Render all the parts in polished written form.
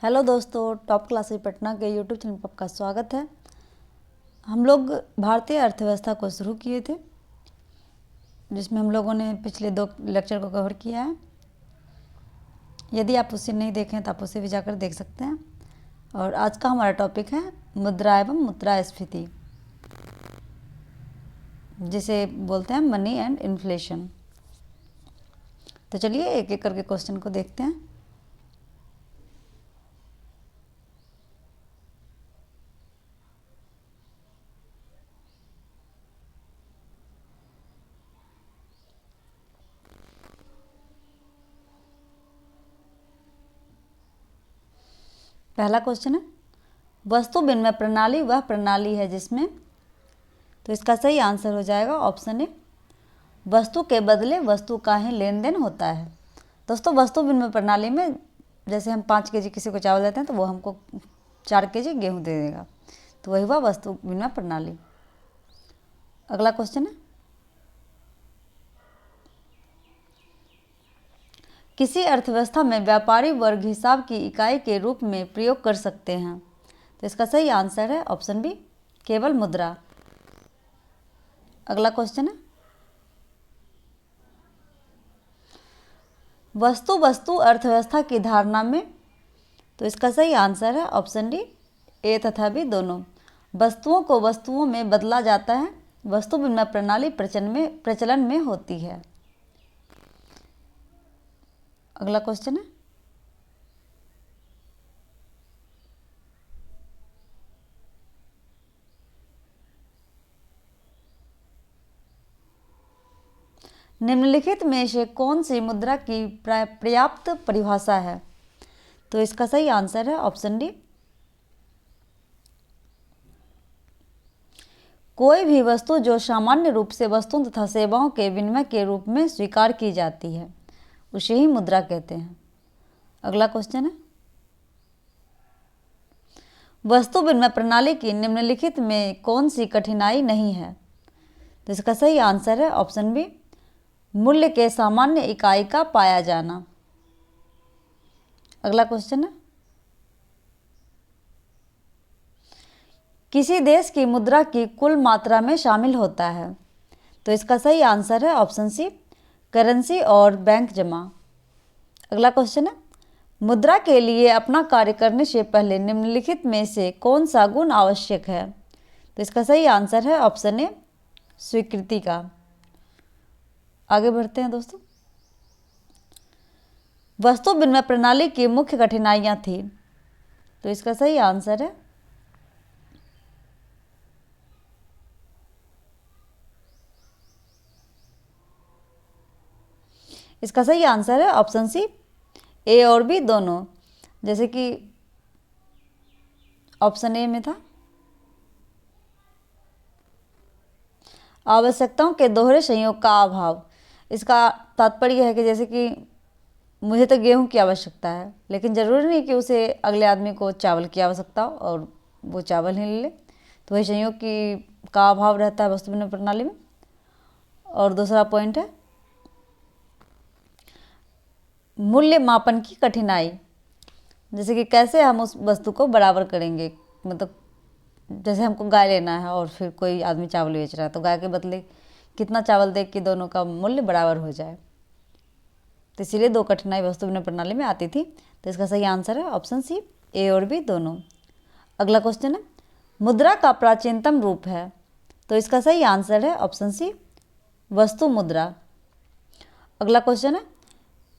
Hello दोस्तों, top classes Patna के YouTube channel पर आपका स्वागत है। हम लोग भारतीय अर्थव्यवस्था को शुरू किए थे, जिसमें हम लोगों ने पिछले 2 लेक्चर को कवर किया है। यदि आप उसे नहीं देखें तो आप उसे भी जाकर देख सकते हैं। और आज का हमारा टॉपिक है मुद्रा एवं मुद्रास्फीति, जिसे बोलते हैं मनी एंड इन्फ्लेशन। तो चलिए एक एक करके क्वेश्चन को देखते हैं। पहला क्वेश्चन है, वस्तु विनिमय प्रणाली वह प्रणाली है जिसमें, तो इसका सही आंसर हो जाएगा ऑप्शन ए, वस्तु के बदले वस्तु का ही लेन देन होता है। दोस्तों, वस्तु विनिमय प्रणाली में जैसे हम 5 केजी किसी को चावल देते हैं तो वो हमको 4 केजी गेहूँ दे देगा, तो वही हुआ वस्तु विनिमय प्रणाली। अगला क्वेश्चन है, किसी अर्थव्यवस्था में व्यापारी वर्ग हिसाब की इकाई के रूप में प्रयोग कर सकते हैं, तो इसका सही आंसर है ऑप्शन बी, केवल मुद्रा। अगला क्वेश्चन है, वस्तु अर्थव्यवस्था की धारणा में, तो इसका सही आंसर है ऑप्शन डी, ए तथा बी दोनों। वस्तुओं को वस्तुओं में बदला जाता है, वस्तु विनिमय प्रणाली प्रचलन में होती है। अगला क्वेश्चन है, निम्नलिखित में से कौन सी मुद्रा की पर्याप्त परिभाषा है, तो इसका सही आंसर है ऑप्शन डी, कोई भी वस्तु जो सामान्य रूप से वस्तुओं तथा सेवाओं के विनिमय के रूप में स्वीकार की जाती है उसे ही मुद्रा कहते हैं। अगला क्वेश्चन है, वस्तु विनिमय प्रणाली की निम्नलिखित में कौन सी कठिनाई नहीं है, तो इसका सही आंसर है ऑप्शन बी, मूल्य के सामान्य इकाई का पाया जाना। अगला क्वेश्चन है, किसी देश की मुद्रा की कुल मात्रा में शामिल होता है, तो इसका सही आंसर है ऑप्शन सी, करेंसी और बैंक जमा। अगला क्वेश्चन है, मुद्रा के लिए अपना कार्य करने से पहले निम्नलिखित में से कौन सा गुण आवश्यक है, तो इसका सही आंसर है ऑप्शन ए, स्वीकृति का। आगे बढ़ते हैं दोस्तों, वस्तु विनिमय प्रणाली की मुख्य कठिनाइयां थी, तो इसका सही आंसर है ऑप्शन सी, ए और बी दोनों। जैसे कि ऑप्शन ए में था, आवश्यकताओं के दोहरे संयोग का अभाव। इसका तात्पर्य है कि जैसे कि मुझे तो गेहूं की आवश्यकता है, लेकिन ज़रूरी नहीं कि उसे अगले आदमी को चावल की आवश्यकता हो और वो चावल ही ले ले, तो वही संयोग का अभाव रहता है वस्तु विनिमय प्रणाली में। और दूसरा पॉइंट है मूल्य मापन की कठिनाई, जैसे कि कैसे हम उस वस्तु को बराबर करेंगे। मतलब जैसे हमको गाय लेना है और फिर कोई आदमी चावल बेच रहा है, तो गाय के बदले कितना चावल दे कि दोनों का मूल्य बराबर हो जाए। तो इसीलिए 2 कठिनाई वस्तु विनिमय प्रणाली में आती थी, तो इसका सही आंसर है ऑप्शन सी, ए और बी दोनों। अगला क्वेश्चन है, मुद्रा का प्राचीनतम रूप है, तो इसका सही आंसर है ऑप्शन सी, वस्तु मुद्रा। अगला क्वेश्चन है,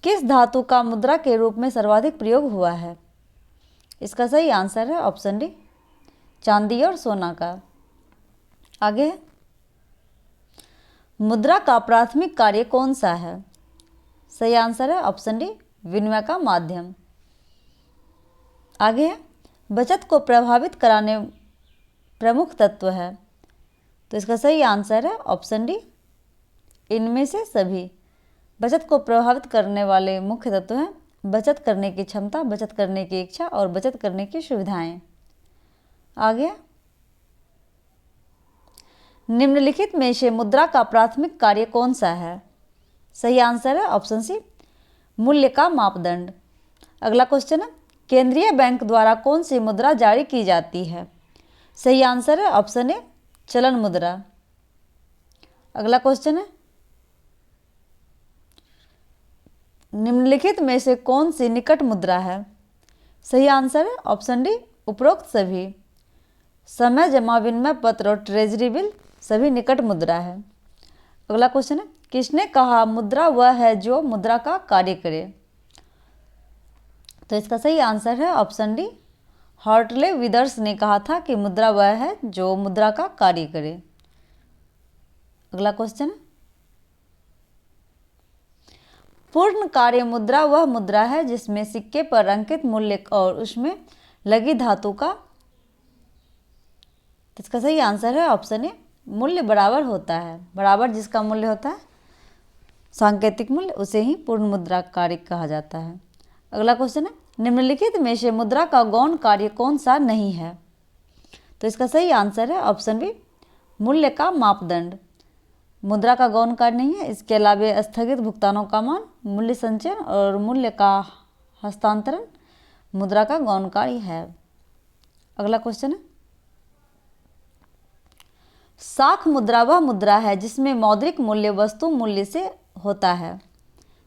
किस धातु का मुद्रा के रूप में सर्वाधिक प्रयोग हुआ है, इसका सही आंसर है ऑप्शन डी, चांदी और सोना का। आगे है, मुद्रा का प्राथमिक कार्य कौन सा है, सही आंसर है ऑप्शन डी, विनिमय का माध्यम। आगे है, बचत को प्रभावित कराने प्रमुख तत्व है, तो इसका सही आंसर है ऑप्शन डी, इनमें से सभी। बचत को प्रभावित करने वाले मुख्य तत्व हैं बचत करने की क्षमता, बचत करने की इच्छा और बचत करने की सुविधाएं। आगे, निम्नलिखित में से मुद्रा का प्राथमिक कार्य कौन सा है, सही आंसर है ऑप्शन सी, मूल्य का मापदंड। अगला क्वेश्चन है, केंद्रीय बैंक द्वारा कौन सी मुद्रा जारी की जाती है? सही आंसर है ऑप्शन ए चलन मुद्रा। अगला क्वेश्चन है, निम्नलिखित में से कौन सी निकट मुद्रा है? सही आंसर है ऑप्शन डी उपरोक्त सभी। समय जमा विनिमय पत्र और ट्रेजरी बिल सभी निकट मुद्रा है। अगला क्वेश्चन है, किसने कहा मुद्रा वह है जो मुद्रा का कार्य करे? तो इसका सही आंसर है ऑप्शन डी हॉर्टले विदर्स ने कहा था कि मुद्रा वह है जो मुद्रा का कार्य करे। अगला क्वेश्चन, पूर्ण कार्य मुद्रा वह मुद्रा है जिसमें सिक्के पर अंकित मूल्य और उसमें लगी धातु का, तो इसका सही आंसर है ऑप्शन ए मूल्य बराबर होता है। बराबर जिसका मूल्य होता है सांकेतिक मूल्य, उसे ही पूर्ण मुद्रा कार्य कहा जाता है। अगला क्वेश्चन है, निम्नलिखित में से मुद्रा का गौण कार्य कौन सा नहीं है? तो इसका सही आंसर है ऑप्शन बी मूल्य का मापदंड। मुद्रा का गौण कार्य नहीं है। इसके अलावा स्थगित भुगतानों का मान, मूल्य संचयन और मूल्य का हस्तांतरण मुद्रा का गौण कार्य है। अगला क्वेश्चन है, साख मुद्रा वह मुद्रा है जिसमें मौद्रिक मूल्य वस्तु मूल्य से होता है।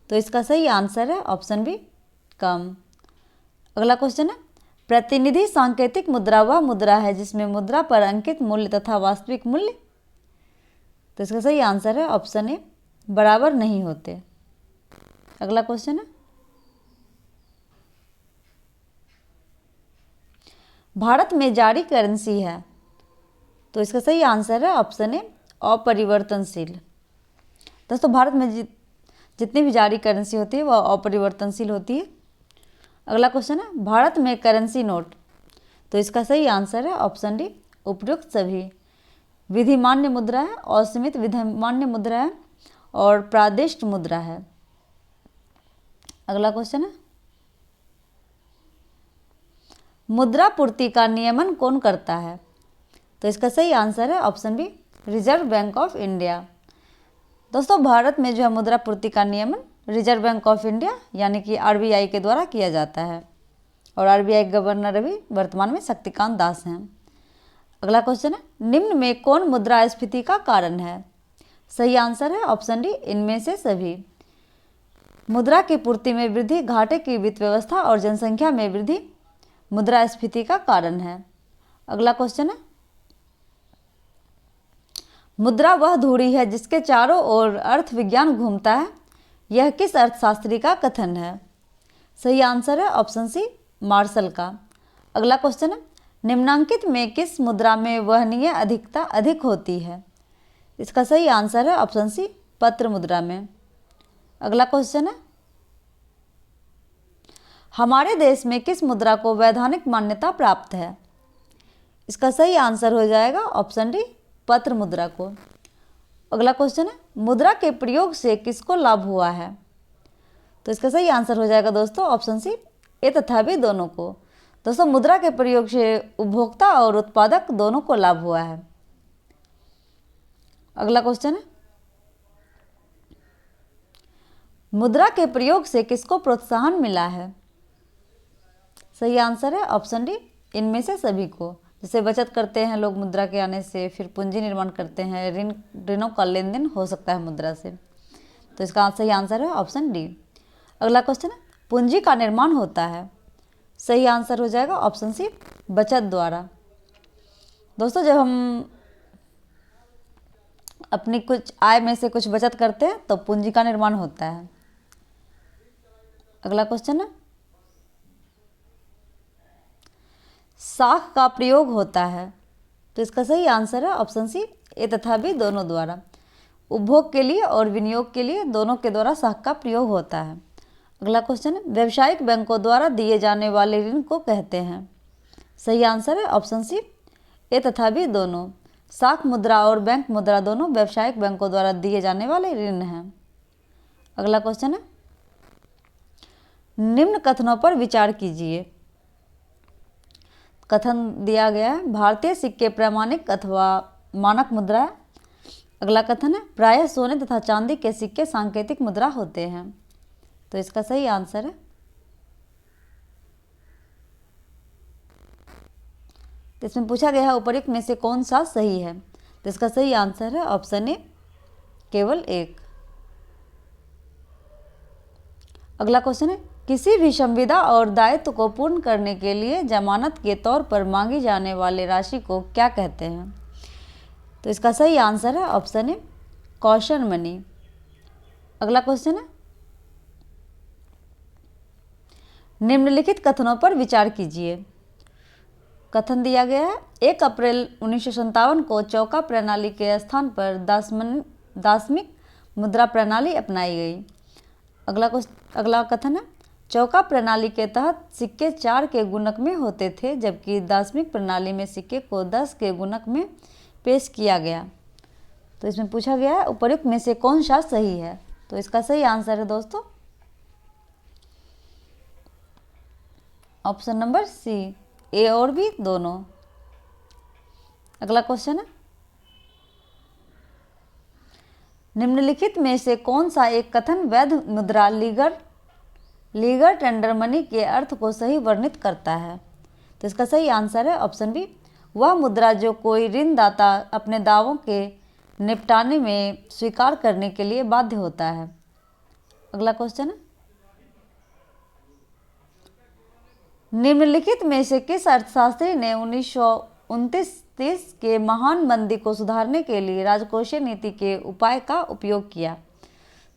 तो इसका सही आंसर है ऑप्शन बी कम। अगला क्वेश्चन है, प्रतिनिधि सांकेतिक मुद्रा वह मुद्रा है जिसमें मुद्रा पर अंकित मूल्य तथा वास्तविक मूल्य, तो इसका सही आंसर है ऑप्शन ए बराबर नहीं होते। अगला क्वेश्चन है, भारत में जारी करेंसी है, तो इसका सही आंसर है ऑप्शन ए अपरिवर्तनशील। दोस्तों भारत में जितनी भी जारी करेंसी होती है वह अपरिवर्तनशील होती है। अगला क्वेश्चन है, भारत में करेंसी नोट, तो इसका सही आंसर है ऑप्शन डी उपयुक्त सभी। विधिमान्य मुद्रा है, असीमित विधिमान्य मुद्रा है और प्रादिष्ट मुद्रा है। अगला क्वेश्चन है, मुद्रा पूर्ति का नियमन कौन करता है? तो इसका सही आंसर है option B Reserve Bank of India. दोस्तों भारत में जो है मुद्रा पूर्ति का नियमन रिजर्व बैंक ऑफ इंडिया यानी कि आरबीआई के द्वारा किया जाता है और आरबीआई गवर्नर अभी वर्तमान में शक्तिकांत दास हैं। अगला क्वेश्चन है, निम्न में कौन मुद्रास्फीति का कारण है? सही आंसर है ऑप्शन डी इनमें से सभी। मुद्रा की पूर्ति में वृद्धि, घाटे की वित्त व्यवस्था और जनसंख्या में वृद्धि मुद्रास्फीति का कारण है। अगला क्वेश्चन है, मुद्रा वह धुरी है जिसके चारों ओर अर्थ विज्ञान घूमता है, यह किस अर्थशास्त्री का कथन है? सही आंसर है ऑप्शन सी मार्शल का। अगला क्वेश्चन है, निम्नांकित में किस मुद्रा में वहनीय अधिकता अधिक होती है? इसका सही आंसर है ऑप्शन सी पत्र मुद्रा में। अगला क्वेश्चन है, हमारे देश में किस मुद्रा को वैधानिक मान्यता प्राप्त है? इसका सही आंसर हो जाएगा ऑप्शन डी पत्र मुद्रा को। अगला क्वेश्चन है, मुद्रा के प्रयोग से किसको लाभ हुआ है? तो इसका सही आंसर हो जाएगा दोस्तों ऑप्शन सी ए तथा बी दोनों को। दोस्तों मुद्रा के प्रयोग से उपभोक्ता और उत्पादक दोनों को लाभ हुआ है। अगला क्वेश्चन है, मुद्रा के प्रयोग से किसको प्रोत्साहन मिला है? सही आंसर है ऑप्शन डी इनमें से सभी को। जैसे बचत करते हैं लोग मुद्रा के आने से, फिर पूंजी निर्माण करते हैं, ऋणों का लेन देन हो सकता है मुद्रा से, तो इसका सही आंसर है ऑप्शन डी। अगला क्वेश्चन है, पूंजी का निर्माण होता है, सही आंसर हो जाएगा ऑप्शन सी बचत द्वारा। दोस्तों जब हम अपनी कुछ आय में से कुछ बचत करते हैं तो पूंजी का निर्माण होता है। अगला क्वेश्चन है, साख का प्रयोग होता है, तो इसका सही आंसर है ऑप्शन सी ए तथा बी दोनों द्वारा। उपभोग के लिए और विनियोग के लिए दोनों के द्वारा साख का प्रयोग होता है। अगला क्वेश्चन है, व्यावसायिक बैंकों द्वारा दिए जाने वाले ऋण को कहते हैं? सही आंसर है ऑप्शन सी ए तथा बी दोनों। साख मुद्रा और बैंक मुद्रा दोनों व्यावसायिक बैंकों द्वारा दिए जाने वाले ऋण हैं। अगला क्वेश्चन है, निम्न कथनों पर विचार कीजिए। कथन दिया गया है, भारतीय सिक्के प्रमाणिक अथवा मानक मुद्रा है। अगला कथन है, प्रायः सोने तथा चांदी के सिक्के सांकेतिक मुद्रा होते हैं, तो इसका सही आंसर है तो इसमें पूछा गया है उपर्युक्त में से कौन सा सही है। तो इसका सही आंसर है ऑप्शन ए, केवल एक। अगला क्वेश्चन है, किसी भी संविदा और दायित्व को पूर्ण करने के लिए जमानत के तौर पर मांगी जाने वाली राशि को क्या कहते हैं। तो इसका सही आंसर है ऑप्शन ए, कॉशन मनी। अगला क्वेश्चन है, निम्नलिखित कथनों पर विचार कीजिए। कथन दिया गया है, 1 अप्रैल 1957 को चौका प्रणाली के स्थान पर दासमिक मुद्रा प्रणाली अपनाई गई। अगला कथन है, चौका प्रणाली के तहत सिक्के 4 के गुणक में होते थे, जबकि दासमिक प्रणाली में सिक्के को 10 के गुणक में पेश किया गया। तो इसमें पूछा गया है उपर्युक्त में से कौन सा सही है। तो इसका सही आंसर है दोस्तों ऑप्शन नंबर सी, ए और बी दोनों। अगला क्वेश्चन है, निम्नलिखित में से कौन सा एक कथन वैध मुद्रा लीगर टेंडर मनी के अर्थ को सही वर्णित करता है। तो इसका सही आंसर है ऑप्शन बी, वह मुद्रा जो कोई ऋणदाता अपने दावों के निपटाने में स्वीकार करने के लिए बाध्य होता है। अगला क्वेश्चन है, निम्नलिखित में से किस अर्थशास्त्री ने 1929-30 के महान मंदी को सुधारने के लिए राजकोषीय नीति के उपाय का उपयोग किया।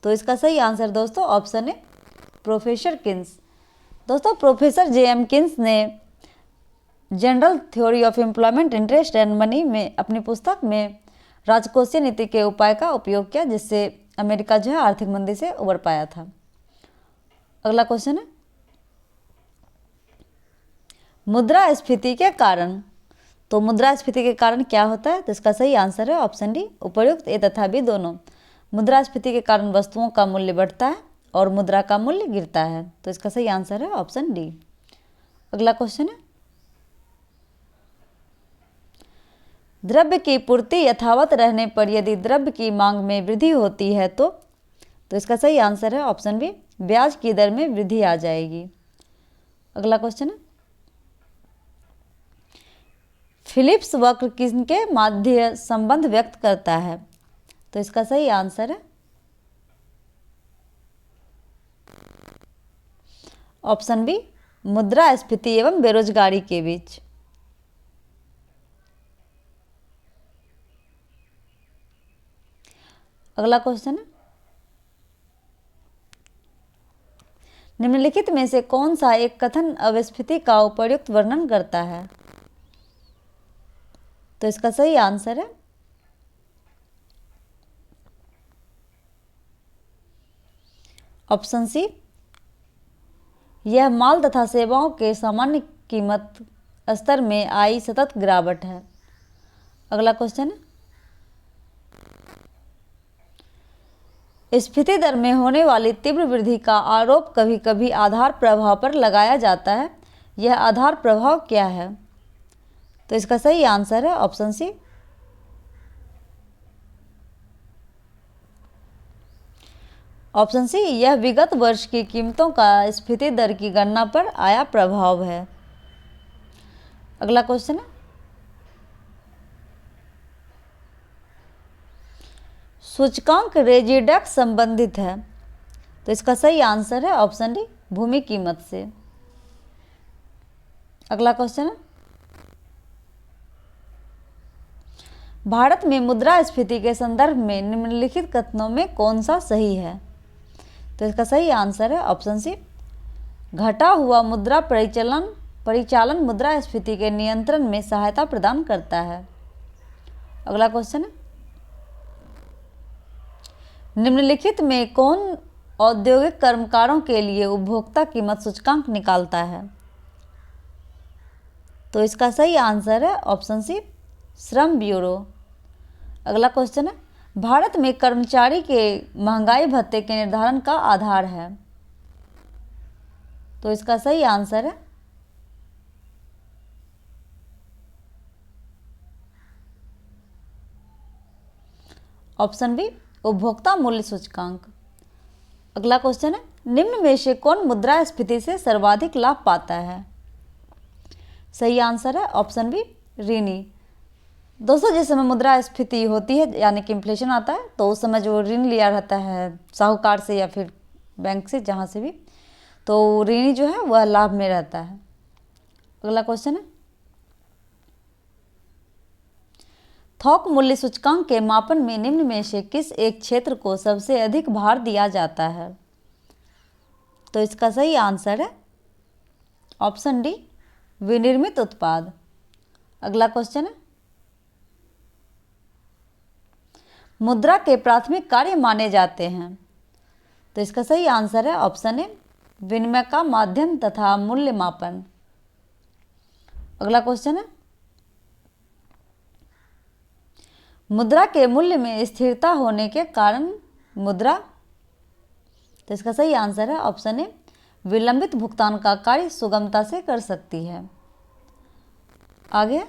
तो इसका सही आंसर दोस्तों ऑप्शन है प्रोफेसर किन्स। दोस्तों प्रोफेसर जे.एम. किन्स ने general theory of employment interest and money में अपनी पुस्तक में राजकोषीय नीति के उपाय का उपयोग किया, जिससे अमेरिका जो है आर्थिक मंदी से उबर पाया था। अगला क्वेश्चन है, मुद्रास्फीति के कारण। तो मुद्रास्फीति के कारण क्या होता है। तो इसका सही आंसर है ऑप्शन डी, उपर्युक्त ए तथा बी दोनों। मुद्रास्फीति के कारण वस्तुओं का मूल्य बढ़ता है और मुद्रा का मूल्य गिरता है। तो इसका सही आंसर है ऑप्शन डी। अगला क्वेश्चन है, द्रव्य की पूर्ति यथावत रहने पर यदि द्रव्य की मांग में वृद्धि होती है तो इसका सही आंसर है ऑप्शन बी, ब्याज की दर में वृद्धि आ जाएगी। अगला क्वेश्चन है, फिलिप्स वक्र किसके माध्य संबंध व्यक्त करता है। तो इसका सही आंसर है ऑप्शन बी, मुद्रास्फीति एवं बेरोजगारी के बीच। अगला क्वेश्चन है, निम्नलिखित में से कौन सा एक कथन अपस्फीति का उपयुक्त वर्णन करता है। तो इसका सही आंसर है ऑप्शन सी, यह माल तथा सेवाओं के सामान्य कीमत स्तर में आई सतत गिरावट है। अगला क्वेश्चन है, स्फीति दर में होने वाली तीव्र वृद्धि का आरोप कभी कभी आधार प्रभाव पर लगाया जाता है, यह आधार प्रभाव क्या है। तो इसका सही आंसर है ऑप्शन सी, ऑप्शन सी, यह विगत वर्ष की कीमतों का स्फीति दर की गणना पर आया प्रभाव है। अगला क्वेश्चन है, सूचकांक रेजिडेक्स संबंधित है। तो इसका सही आंसर है ऑप्शन डी, भूमि कीमत से। अगला क्वेश्चन है, भारत में मुद्रास्फीति के संदर्भ में निम्नलिखित कथनों में कौन सा सही है। तो इसका सही आंसर है ऑप्शन सी, घटा हुआ मुद्रा परिचालन मुद्रास्फीति के नियंत्रण में सहायता प्रदान करता है। अगला क्वेश्चन है, निम्नलिखित में कौन औद्योगिक कर्मकारों के लिए उपभोक्ता कीमत सूचकांक निकालता है। तो इसका सही आंसर है ऑप्शन सी, श्रम ब्यूरो। अगला क्वेश्चन है, भारत में कर्मचारी के महंगाई भत्ते के निर्धारण का आधार है। तो इसका सही आंसर है ऑप्शन बी, उपभोक्ता मूल्य सूचकांक। अगला क्वेश्चन है, निम्न में से कौन मुद्रास्फीति से सर्वाधिक लाभ पाता है। सही आंसर है ऑप्शन बी, ऋणी। दोस्तों जिस समय मुद्रास्फीति होती है यानी कि इन्फ्लेशन आता है, तो उस समय जो ऋण लिया रहता है साहूकार से या फिर बैंक से, जहाँ से भी, तो ऋणी जो है वह लाभ में रहता है। अगला क्वेश्चन है, थोक मूल्य सूचकांक के मापन में निम्न में से किस एक क्षेत्र को सबसे अधिक भार दिया जाता है? तो इसका सही आंसर है ऑप्शन डी, विनिर्मित उत्पाद। अगला क्वेश्चन है, मुद्रा के प्राथमिक कार्य माने जाते हैं। तो इसका सही आंसर है ऑप्शन ए, विनिमय का माध्यम तथा मूल्य मापन। अगला क्वेश्चन है, मुद्रा के मूल्य में स्थिरता होने के कारण मुद्रा। तो इसका सही आंसर है ऑप्शन ए, विलंबित भुगतान का कार्य सुगमता से कर सकती है। आगे,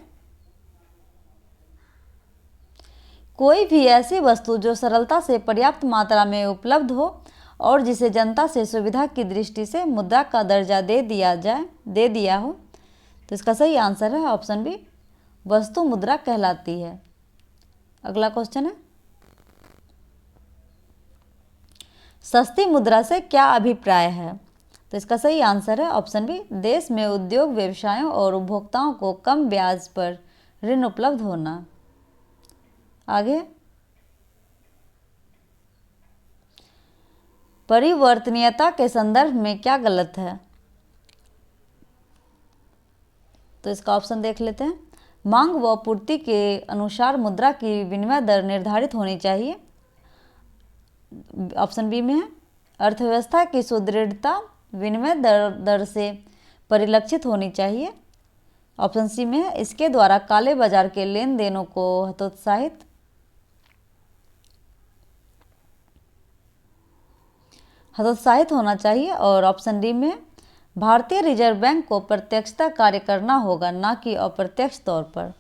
कोई भी ऐसी वस्तु जो सरलता से पर्याप्त मात्रा में उपलब्ध हो और जिसे जनता से सुविधा की दृष्टि से मुद्रा का दर्जा दे दिया हो, तो इसका सही आंसर है ऑप्शन बी, वस्तु मुद्रा कहलाती है। अगला क्वेश्चन है, सस्ती मुद्रा से क्या अभिप्राय है? तो इसका सही आंसर है ऑप्शन बी, देश में उद्योग व्यवसायों और उपभोक्ताओं को कम ब्याज पर ऋण उपलब्ध होना। आगे, परिवर्तनीयता के संदर्भ में क्या गलत है? तो इसका ऑप्शन देख लेते हैं। मांग व पूर्ति के अनुसार मुद्रा की विनिमय दर निर्धारित होनी चाहिए, ऑप्शन बी में है। अर्थव्यवस्था की सुदृढ़ता विनिमय दर से परिलक्षित होनी चाहिए, ऑप्शन सी में है। इसके द्वारा काले बाजार के लेन देनों को हतोत्साहित होना चाहिए, और ऑप्शन डी में भारतीय रिजर्व बैंक को प्रत्यक्षता कार्य करना होगा, ना कि अप्रत्यक्ष तौर पर।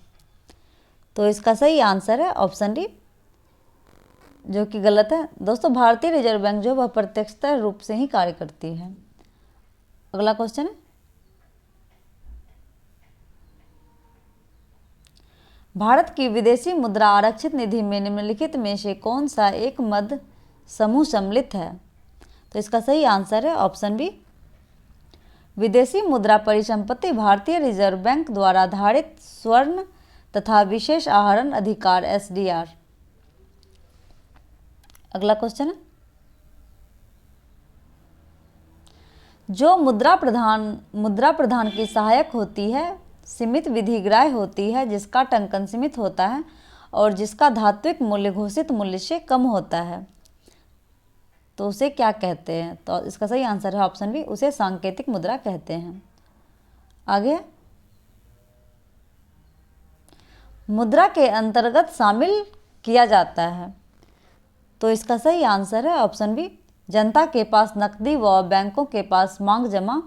तो इसका सही आंसर है ऑप्शन डी, जो कि गलत है। दोस्तों भारतीय रिजर्व बैंक जो वह प्रत्यक्षता रूप से ही कार्य करती है। अगला क्वेश्चन है, भारत की विदेशी मुद्रा आरक्षित निधि में निम्नलिखित में से कौन सा एक मद समूह सम्मिलित है? तो इसका सही आंसर है ऑप्शन बी, विदेशी मुद्रा परिसंपत्ति भारतीय रिजर्व बैंक द्वारा धारित स्वर्ण तथा विशेष आहरण अधिकार SDR। अगला क्वेश्चन है, जो मुद्रा प्रधान की सहायक होती है सीमित विधिग्राह्य होती है, जिसका टंकन सीमित होता है और जिसका धात्विक मूल्य घोषित मूल्य से कम होता है, तो उसे क्या कहते हैं? तो इसका सही आंसर है ऑप्शन बी, उसे सांकेतिक मुद्रा कहते हैं। आगे, मुद्रा के अंतर्गत शामिल किया जाता है, तो इसका सही आंसर है ऑप्शन बी, जनता के पास नकदी व बैंकों के पास मांग जमा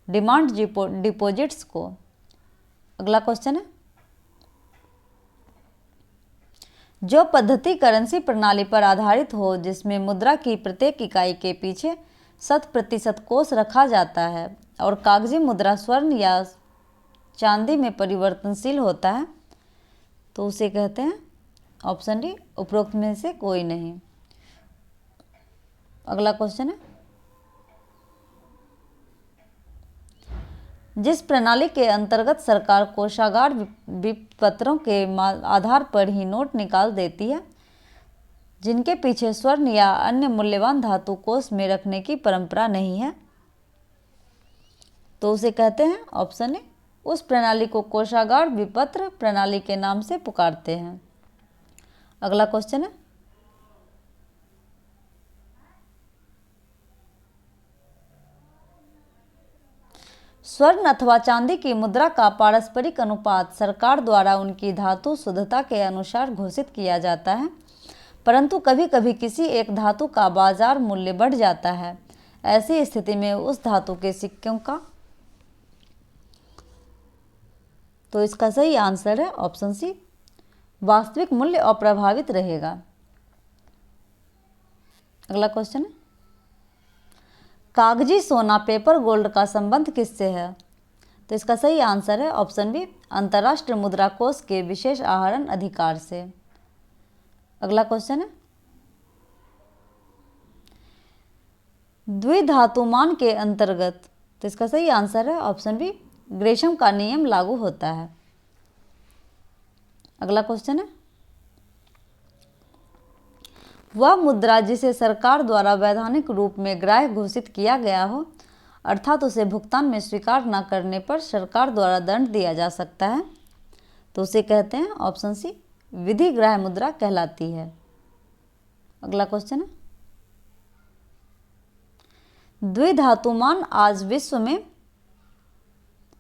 डिमांड डिपॉजिट्स को। अगला क्वेश्चन है, जो पद्धति करेंसी प्रणाली पर आधारित हो जिसमें मुद्रा की प्रत्येक इकाई के पीछे 100% कोष रखा जाता है और कागजी मुद्रा स्वर्ण या चांदी में परिवर्तनशील होता है, तो उसे कहते हैं ऑप्शन डी, उपरोक्त में से कोई नहीं। अगला क्वेश्चन है, जिस प्रणाली के अंतर्गत सरकार कोषागार विपत्रों के आधार पर ही नोट निकाल देती है, जिनके पीछे स्वर्ण या अन्य मूल्यवान धातु कोष में रखने की परंपरा नहीं है, तो उसे कहते हैं ऑप्शन ए, उस प्रणाली को कोषागार विपत्र प्रणाली के नाम से पुकारते हैं। अगला क्वेश्चन है, स्वर्ण अथवा चांदी की मुद्रा का पारस्परिक अनुपात सरकार द्वारा उनकी धातु शुद्धता के अनुसार घोषित किया जाता है, परंतु कभी कभी किसी एक धातु का बाजार मूल्य बढ़ जाता है। ऐसी स्थिति में उस धातु के सिक्कों का, तो इसका सही आंसर है ऑप्शन सी, वास्तविक मूल्य अप्रभावित रहेगा। अगला क्वेश्चन है, कागजी सोना पेपर गोल्ड का संबंध किससे है? तो इसका सही आंसर है ऑप्शन बी, अंतर्राष्ट्रीय मुद्रा कोष के विशेष आहरण अधिकार से। अगला क्वेश्चन है, द्विधातुमान के अंतर्गत, तो इसका सही आंसर है ऑप्शन बी, ग्रेशम का नियम लागू होता है। अगला क्वेश्चन है, वह मुद्रा जिसे सरकार द्वारा वैधानिक रूप में ग्राह्य घोषित किया गया हो, अर्थात उसे भुगतान में स्वीकार न करने पर सरकार द्वारा दंड दिया जा सकता है, तो उसे कहते हैं ऑप्शन सी, विधि ग्राह्य मुद्रा कहलाती है। अगला क्वेश्चन है, द्विधातुमान आज विश्व में,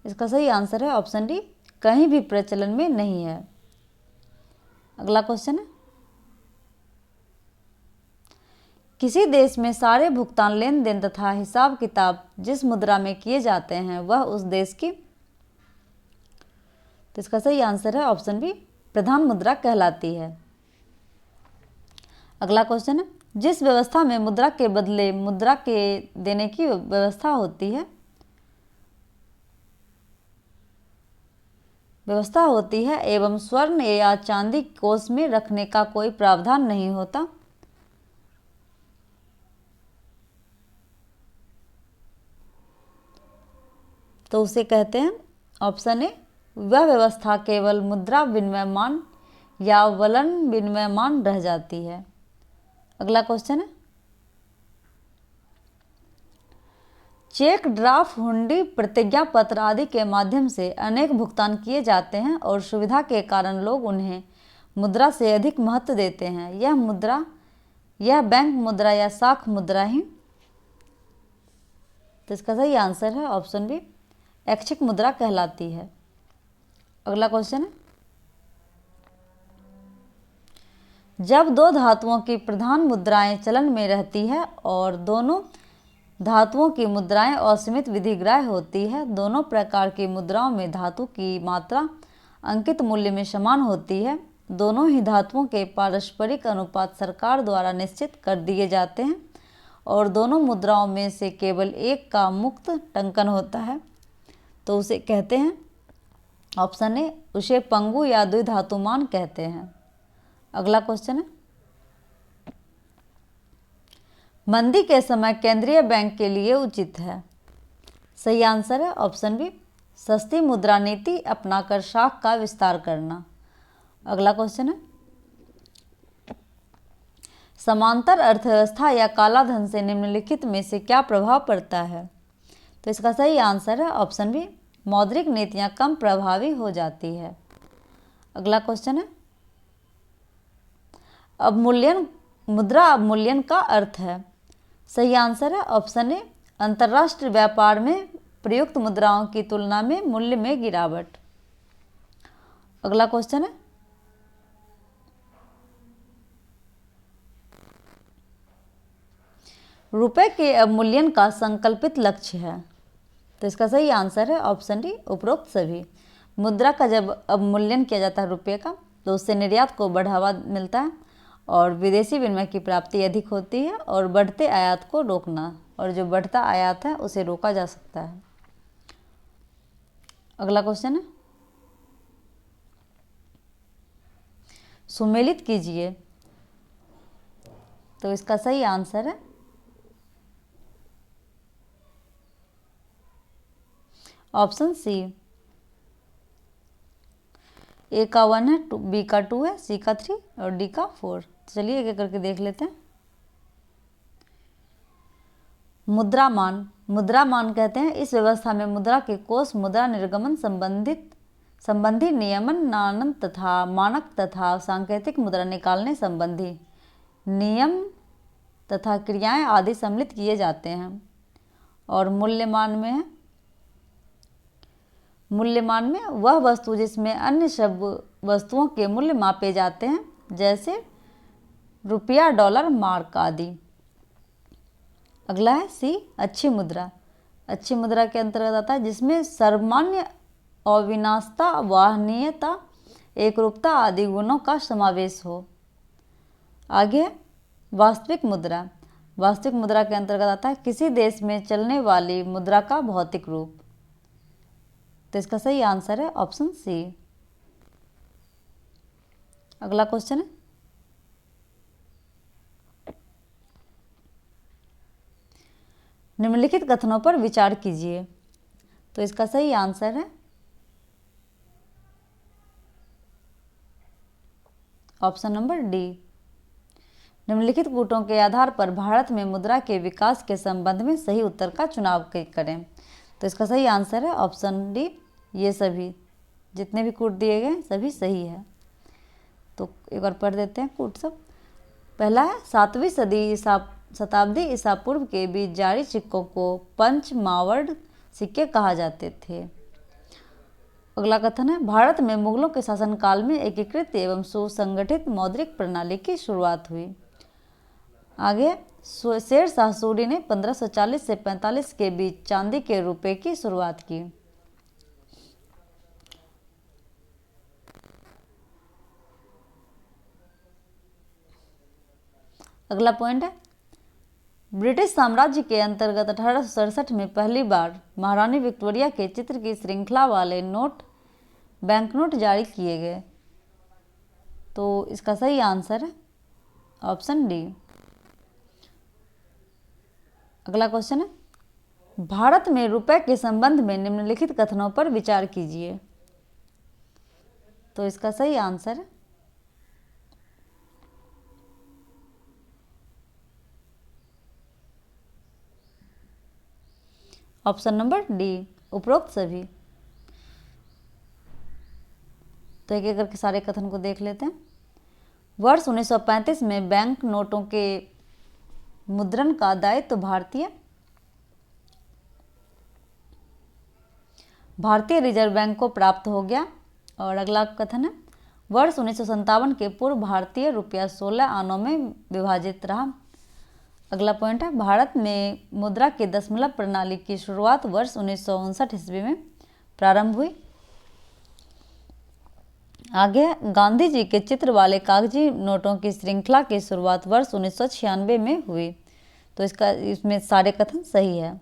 इसका सही आंसर है ऑप्शन डी, कहीं भी प्रचलन में नहीं है। अगला क्वेश्चन है, किसी देश में सारे भुगतान, लेन देन तथा हिसाब किताब जिस मुद्रा में किए जाते हैं वह उस देश की, तो इसका सही आंसर है ऑप्शन बी, प्रधान मुद्रा कहलाती है। अगला क्वेश्चन है, जिस व्यवस्था में मुद्रा के बदले मुद्रा के देने की व्यवस्था होती है एवं स्वर्ण या चांदी कोष में रखने का कोई प्रावधान नहीं होता, तो उसे कहते हैं ऑप्शन ए, वह व्यवस्था केवल मुद्रा विनिमयमान या वलन विनिमयमान रह जाती है। अगला क्वेश्चन है, चेक, ड्राफ्ट, हुंडी, प्रतिज्ञा पत्र आदि के माध्यम से अनेक भुगतान किए जाते हैं और सुविधा के कारण लोग उन्हें मुद्रा से अधिक महत्व देते हैं। यह बैंक मुद्रा या साख मुद्रा ही, तो इसका सही आंसर है ऑप्शन बी, ऐच्छिक मुद्रा कहलाती है। अगला क्वेश्चन है, जब दो धातुओं की प्रधान मुद्राएं चलन में रहती है और दोनों धातुओं की मुद्राएं असीमित विधिग्राह्य होती है, दोनों प्रकार की मुद्राओं में धातु की मात्रा अंकित मूल्य में समान होती है, दोनों ही धातुओं के पारस्परिक अनुपात सरकार द्वारा निश्चित कर दिए जाते हैं और दोनों मुद्राओं में से केवल एक का मुक्त टंकन होता है, तो उसे कहते हैं ऑप्शन ए, उसे पंगु या द्विधातुमान कहते हैं। अगला क्वेश्चन है, मंदी के समय केंद्रीय बैंक के लिए उचित है, सही आंसर है ऑप्शन बी, सस्ती मुद्रा नीति अपनाकर शाख का विस्तार करना। अगला क्वेश्चन है, समांतर अर्थव्यवस्था या काला धन से निम्नलिखित में से क्या प्रभाव पड़ता है, तो इसका सही आंसर है ऑप्शन बी, मौद्रिक नीतियां कम प्रभावी हो जाती है। अगला क्वेश्चन है, मुद्रा अवमूल्यन का अर्थ है, सही आंसर है ऑप्शन ए, अंतर्राष्ट्रीय व्यापार में प्रयुक्त मुद्राओं की तुलना में मूल्य में गिरावट। अगला क्वेश्चन है, रुपए के अवमूल्यन का संकल्पित लक्ष्य है, तो इसका सही आंसर है ऑप्शन डी, उपरोक्त सभी। मुद्रा का जब अवमूल्यन किया जाता है रुपये का, तो उससे निर्यात को बढ़ावा मिलता है और विदेशी विनिमय की प्राप्ति अधिक होती है और बढ़ते आयात को रोकना, और जो बढ़ता आयात है उसे रोका जा सकता है। अगला क्वेश्चन है, सुमेलित कीजिए, तो इसका सही आंसर है ऑप्शन सी, ए का 1 है, बी का 2 है, सी का 3 और डी का 4। चलिए एक एक करके देख लेते हैं। मुद्रामान कहते हैं इस व्यवस्था में मुद्रा के कोष, मुद्रा निर्गमन संबंधी नियमन, नानन तथा मानक तथा सांकेतिक मुद्रा निकालने संबंधी नियम तथा क्रियाएं आदि सम्मिलित किए जाते हैं। और मूल्यमान में वह वस्तु जिसमें अन्य सब वस्तुओं के मूल्य मापे जाते हैं, जैसे रुपया, डॉलर, मार्क आदि। अगला है सी, अच्छी मुद्रा। अच्छी मुद्रा के अंतर्गत आता है जिसमें सर्वमान्य, अविनाशता, वाहनीयता, एकरूपता आदि गुणों का समावेश हो। आगे वास्तविक मुद्रा। वास्तविक मुद्रा के अंतर्गत आता है किसी देश में चलने वाली मुद्रा का भौतिक रूप। तो इसका सही आंसर है ऑप्शन सी। अगला क्वेश्चन है, निम्नलिखित कथनों पर विचार कीजिए। तो इसका सही आंसर है ऑप्शन नंबर डी। निम्नलिखित कूटों के आधार पर भारत में मुद्रा के विकास के संबंध में सही उत्तर का चुनाव करें। तो इसका सही आंसर है ऑप्शन डी, ये सभी जितने भी कूट दिए गए सभी सही है। तो एक बार पढ़ देते हैं कूट सब। पहला है, 7वीं शताब्दी ईसा पूर्व के बीच जारी सिक्कों को पंच मावड़ सिक्के कहा जाते थे। अगला कथन है, भारत में मुगलों के शासनकाल में एकीकृत एवं सुसंगठित मौद्रिक प्रणाली की शुरुआत हुई। आगे, शेर शाह सूरी ने 1540 से 45 के बीच चांदी के रुपए की शुरुआत की। अगला पॉइंट है, ब्रिटिश साम्राज्य के अंतर्गत 1867 में पहली बार महारानी विक्टोरिया के चित्र की श्रृंखला वाले बैंकनोट जारी किए गए। तो इसका सही आंसर है ऑप्शन डी। अगला क्वेश्चन है, भारत में रुपए के संबंध में निम्नलिखित कथनों पर विचार कीजिए। तो इसका सही आंसर है ऑप्शन नंबर डी, उपरोक्त सभी। तो एक एक करके सारे कथन को देख लेते हैं। वर्ष 1935 में बैंक नोटों के मुद्रण का दायित्व भारतीय रिजर्व बैंक को प्राप्त हो गया। और अगला कथन है, वर्ष 1957 के पूर्व भारतीय रुपया 16 आनों में विभाजित रहा। अगला पॉइंट है, भारत में मुद्रा के दशमलव प्रणाली की शुरुआत वर्ष 1959 ईस्वी में प्रारंभ हुई। आगे, गांधी जी के चित्र वाले कागजी नोटों की श्रृंखला की शुरुआत वर्ष 1996 में हुई। तो इसमें सारे कथन सही है।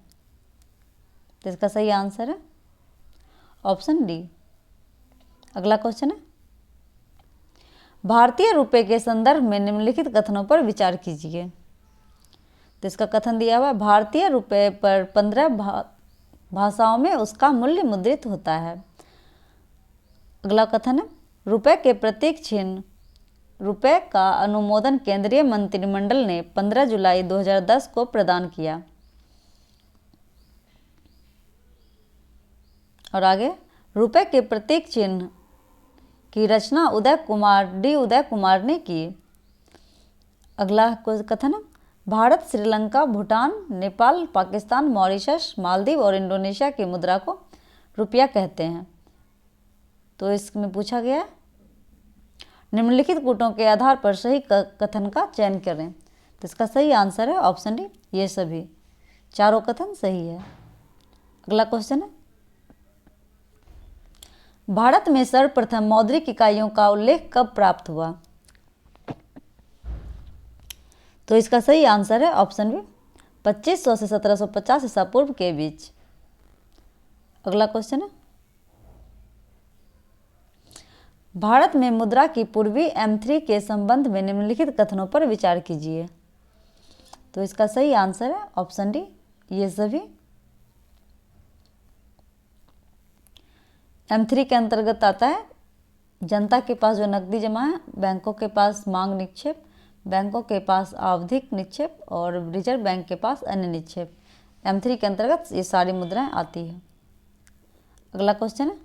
तो इसका सही आंसर है ऑप्शन डी। अगला क्वेश्चन है, भारतीय रुपए के संदर्भ में निम्नलिखित कथनों पर विचार कीजिए। तो इसका कथन दिया हुआ है, भारतीय रुपए पर 15 भाषाओं में उसका मूल्य मुद्रित होता है। अगला कथन है, रुपए के प्रतीक चिन्ह रुपए का अनुमोदन केंद्रीय मंत्रिमंडल ने 15 जुलाई 2010 को प्रदान किया। और आगे, रुपए के प्रतीक चिन्ह की रचना उदय कुमार ने की। अगला कथन है, भारत, श्रीलंका, भूटान, नेपाल, पाकिस्तान, मॉरिशस, मालदीव और इंडोनेशिया की मुद्रा को रुपया कहते हैं। तो इसमें पूछा गया है, निम्नलिखित कूटों के आधार पर सही कथन का चयन करें। तो इसका सही आंसर है ऑप्शन डी, ये सभी चारों कथन सही है। अगला क्वेश्चन है, भारत में सर्वप्रथम मौद्रिक इकाइयों का उल्लेख कब प्राप्त हुआ। तो इसका सही आंसर है ऑप्शन बी, 2500 से 1750 ईसा पूर्व के बीच। अगला क्वेश्चन है, भारत में मुद्रा की पूर्वी M3 के संबंध में निम्नलिखित कथनों पर विचार कीजिए। तो इसका सही आंसर है ऑप्शन डी, ये सभी। M3 के अंतर्गत आता है जनता के पास जो नकदी जमा है, बैंकों के पास मांग निक्षेप, बैंकों के पास आवधिक निक्षेप और रिजर्व बैंक के पास अन्य निक्षेप। M3 के अंतर्गत ये सारी मुद्राएं आती है। अगला क्वेश्चन है,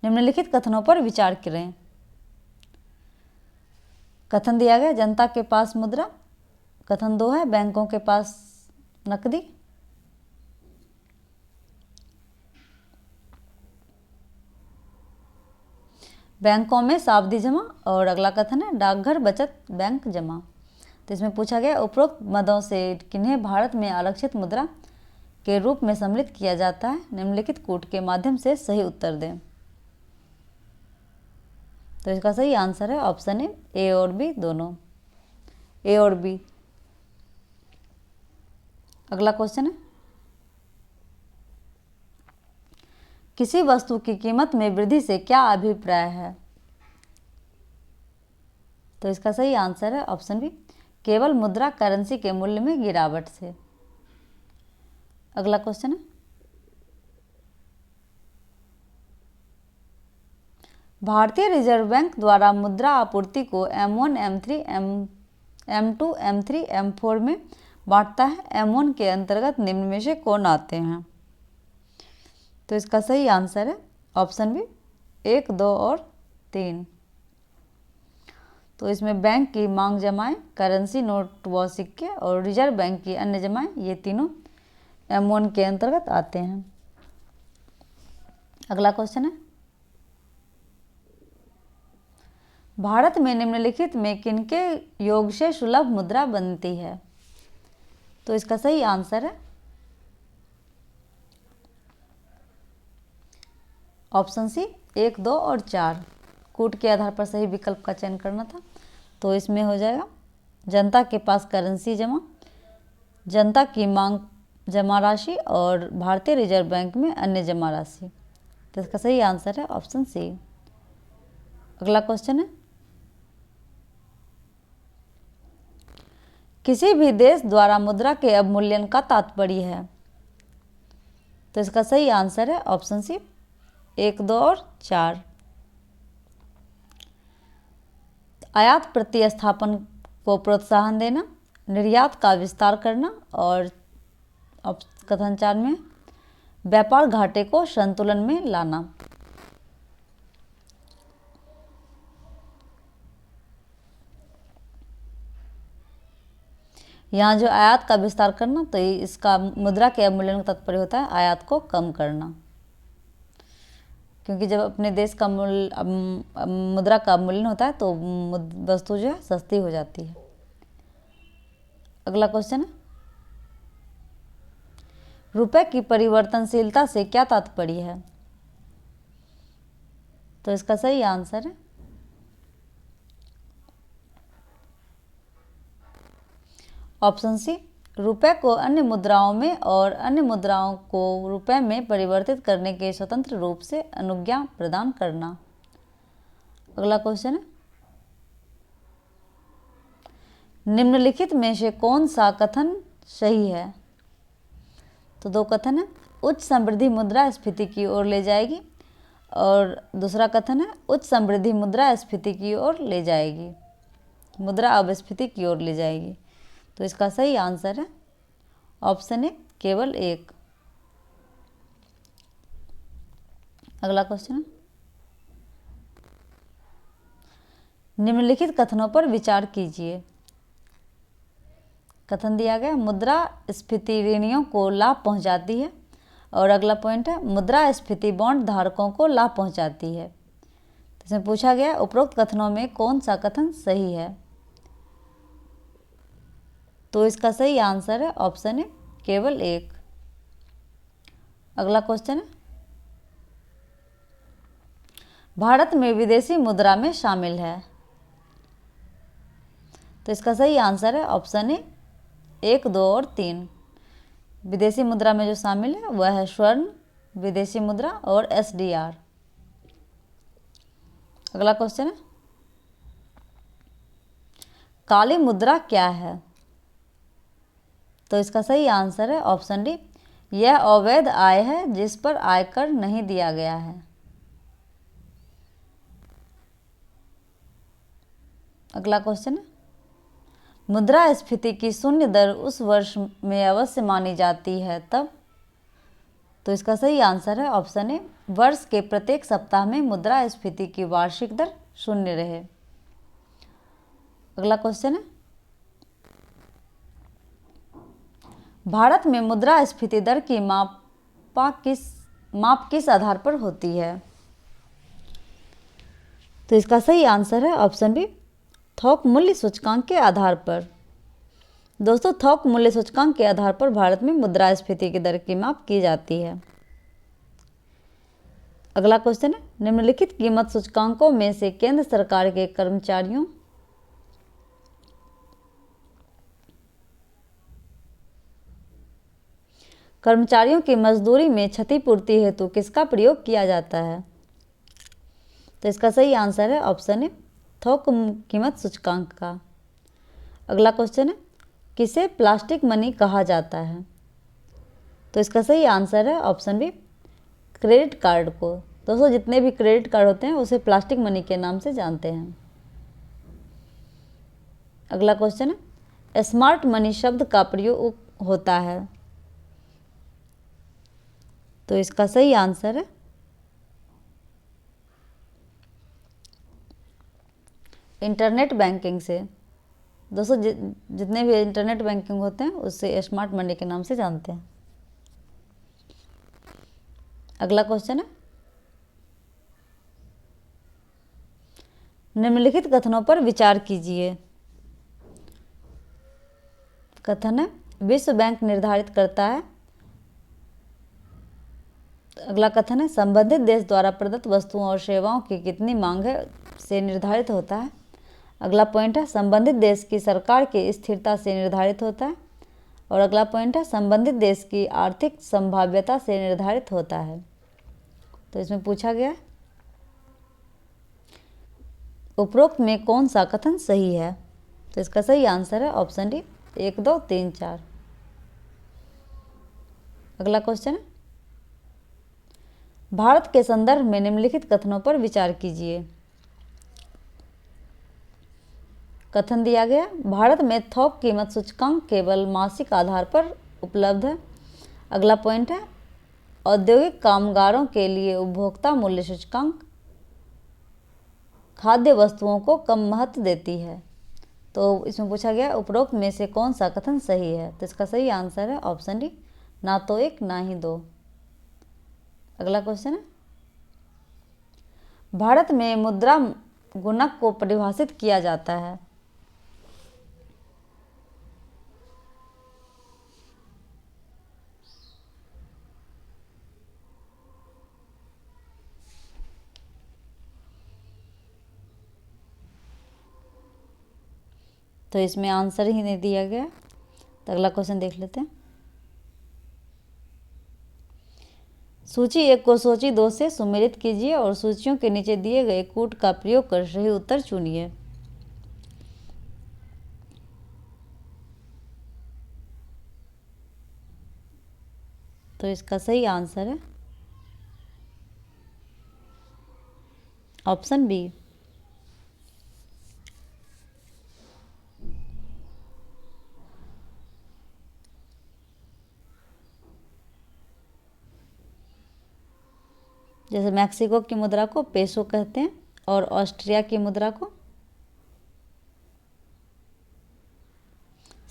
निम्नलिखित कथनों पर विचार करें। कथन दिया गया, जनता के पास मुद्रा। कथन 2 है, बैंकों के पास नकदी। बैंकों में सावधि जमा। और अगला कथन है, डाकघर बचत बैंक जमा। तो इसमें पूछा गया, उपरोक्त मदों से किन्हें भारत में आरक्षित मुद्रा के रूप में सम्मिलित किया जाता है, निम्नलिखित कूट के माध्यम से सही उत्तर दें। तो इसका सही आंसर है ऑप्शन ए और बी दोनों, ए और बी। अगला क्वेश्चन है, किसी वस्तु की कीमत में वृद्धि से क्या अभिप्राय है? तो इसका सही आंसर है ऑप्शन बी, केवल मुद्रा करेंसी के मूल्य में गिरावट से। अगला क्वेश्चन है, भारतीय रिजर्व बैंक द्वारा मुद्रा आपूर्ति को M1, M3, M2, M3, M4 में बांटता है। M1 के अंतर्गत निम्न में से कौन आते हैं? तो इसका सही आंसर है ऑप्शन बी, 1, 2 और 3। तो इसमें बैंक की मांग जमाएं, करेंसी नोट व सिक्के और रिजर्व बैंक की अन्य जमाएं, ये तीनों M1 के अंतर्गत आते हैं। अगला क्वेश्चन है, भारत में निम्नलिखित में किनके योग से सुलभ मुद्रा बनती है? तो इसका सही आंसर है ऑप्शन सी, 1, 2 और 4। कूट के आधार पर सही विकल्प का चयन करना था। तो इसमें हो जाएगा जनता के पास करेंसी जमा, जनता की मांग जमा राशि और भारतीय रिजर्व बैंक में अन्य जमा राशि। तो इसका सही आंसर है ऑप्शन सी। अगला क्वेश्चन है, किसी भी देश द्वारा मुद्रा के अवमूल्यन का तात्पर्य है? तो इसका सही आंसर है ऑप्शन सी, 1, 2 और 4। आयात प्रतिस्थापन को प्रोत्साहन देना, निर्यात का विस्तार करना और कथन 4 में व्यापार घाटे को संतुलन में लाना। यहाँ जो आयात का विस्तार करना, तो इसका मुद्रा के अवमूल्यन का तात्पर्य होता है आयात को कम करना, क्योंकि जब अपने देश का मुद्रा का अवमूल्यन होता है तो वस्तु जो है सस्ती हो जाती है। अगला क्वेश्चन है, रुपए की परिवर्तनशीलता से क्या तात्पर्य है? तो इसका सही आंसर है ऑप्शन सी, रुपए को अन्य मुद्राओं में और अन्य मुद्राओं को रुपए में परिवर्तित करने के स्वतंत्र रूप से अनुज्ञा प्रदान करना। अगला क्वेश्चन है, निम्नलिखित में से कौन सा कथन सही है? तो 2 कथन है, उच्च समृद्धि मुद्रा स्फीति की ओर ले जाएगी और दूसरा कथन है, उच्च समृद्धि मुद्रा स्फीति की ओर ले जाएगी, मुद्रा अपस्फीति की ओर ले जाएगी। तो इसका सही आंसर है ऑप्शन ए, केवल 1। अगला क्वेश्चन है, निम्नलिखित कथनों पर विचार कीजिए। कथन दिया गया, मुद्रा स्फीति ऋणियों को लाभ पहुंचाती है, और अगला पॉइंट है, मुद्रा स्फीति बॉन्ड धारकों को लाभ पहुंचाती है। तो इसमें पूछा गया, उपरोक्त कथनों में कौन सा कथन सही है? तो इसका सही आंसर है ऑप्शन ए, केवल 1। अगला क्वेश्चन है, भारत में विदेशी मुद्रा में शामिल है? तो इसका सही आंसर है ऑप्शन ए, 1, 2 और 3। विदेशी मुद्रा में जो शामिल है वह है स्वर्ण, विदेशी मुद्रा और SDR। अगला क्वेश्चन है, काली मुद्रा क्या है? तो इसका सही आंसर है ऑप्शन डी, यह अवैध आय है जिस पर आयकर नहीं दिया गया है। अगला क्वेश्चन है, मुद्रा स्फीति की शून्य दर उस वर्ष में अवश्य मानी जाती है तब? तो इसका सही आंसर है ऑप्शन ए, वर्ष के प्रत्येक सप्ताह में मुद्रा स्फीति की वार्षिक दर शून्य रहे। अगला क्वेश्चन है, भारत में मुद्रा स्फीति दर की माप किस आधार पर होती है? तो इसका सही आंसर है ऑप्शन बी, थोक मूल्य सूचकांक के आधार पर। दोस्तों, थोक मूल्य सूचकांक के आधार पर भारत में मुद्रा स्फीति की दर की माप की जाती है। अगला क्वेश्चन है, निम्नलिखित कीमत सूचकांकों में से केंद्र सरकार के कर्मचारियों कर्मचारियों की मजदूरी में क्षतिपूर्ति हेतु किसका प्रयोग किया जाता है? तो इसका सही आंसर है ऑप्शन है थोक कीमत सूचकांक का। अगला क्वेश्चन है, किसे प्लास्टिक मनी कहा जाता है? तो इसका सही आंसर है ऑप्शन बी क्रेडिट कार्ड को। दोस्तों जितने भी क्रेडिट कार्ड होते हैं उसे प्लास्टिक मनी के नाम से जानते हैं। अगला क्वेश्चन है, स्मार्ट मनी शब्द का प्रयोग होता है? तो इसका सही आंसर है इंटरनेट बैंकिंग से। दोस्तों जितने भी इंटरनेट बैंकिंग होते हैं उससे स्मार्ट मनी के नाम से जानते हैं। अगला क्वेश्चन है, निम्नलिखित कथनों पर विचार कीजिए। कथन है, विश्व बैंक निर्धारित करता है। अगला कथन है, संबंधित देश द्वारा प्रदत्त वस्तुओं और सेवाओं की कितनी मांग है से निर्धारित होता है। अगला पॉइंट है, संबंधित देश की सरकार की स्थिरता से निर्धारित होता है। और अगला पॉइंट है, संबंधित देश की आर्थिक संभाव्यता से निर्धारित होता है। तो इसमें पूछा गया उपरोक्त में कौन सा कथन सही है? तो इसका सही आंसर है ऑप्शन डी 1, 2, 3, 4। अगला क्वेश्चन है, भारत के संदर्भ में निम्नलिखित कथनों पर विचार कीजिए। कथन दिया गया, भारत में थोक कीमत सूचकांक केवल मासिक आधार पर उपलब्ध है। अगला पॉइंट है, औद्योगिक कामगारों के लिए उपभोक्ता मूल्य सूचकांक खाद्य वस्तुओं को कम महत्व देती है। तो इसमें पूछा गया उपरोक्त में से कौन सा कथन सही है? तो इसका सही आंसर है ऑप्शन डी ना तो 1 ना ही 2। अगला क्वेश्चन है, भारत में मुद्रा गुणक को परिभाषित किया जाता है। तो इसमें आंसर ही नहीं दिया गया। तो अगला क्वेश्चन देख लेते हैं, सूची 1 को सूची 2 से सुमेलित कीजिए और सूचियों के नीचे दिए गए कूट का प्रयोग कर सही उत्तर चुनिए। तो इसका सही आंसर है ऑप्शन बी। जैसे मैक्सिको की मुद्रा को पेसो कहते हैं और ऑस्ट्रिया की मुद्रा को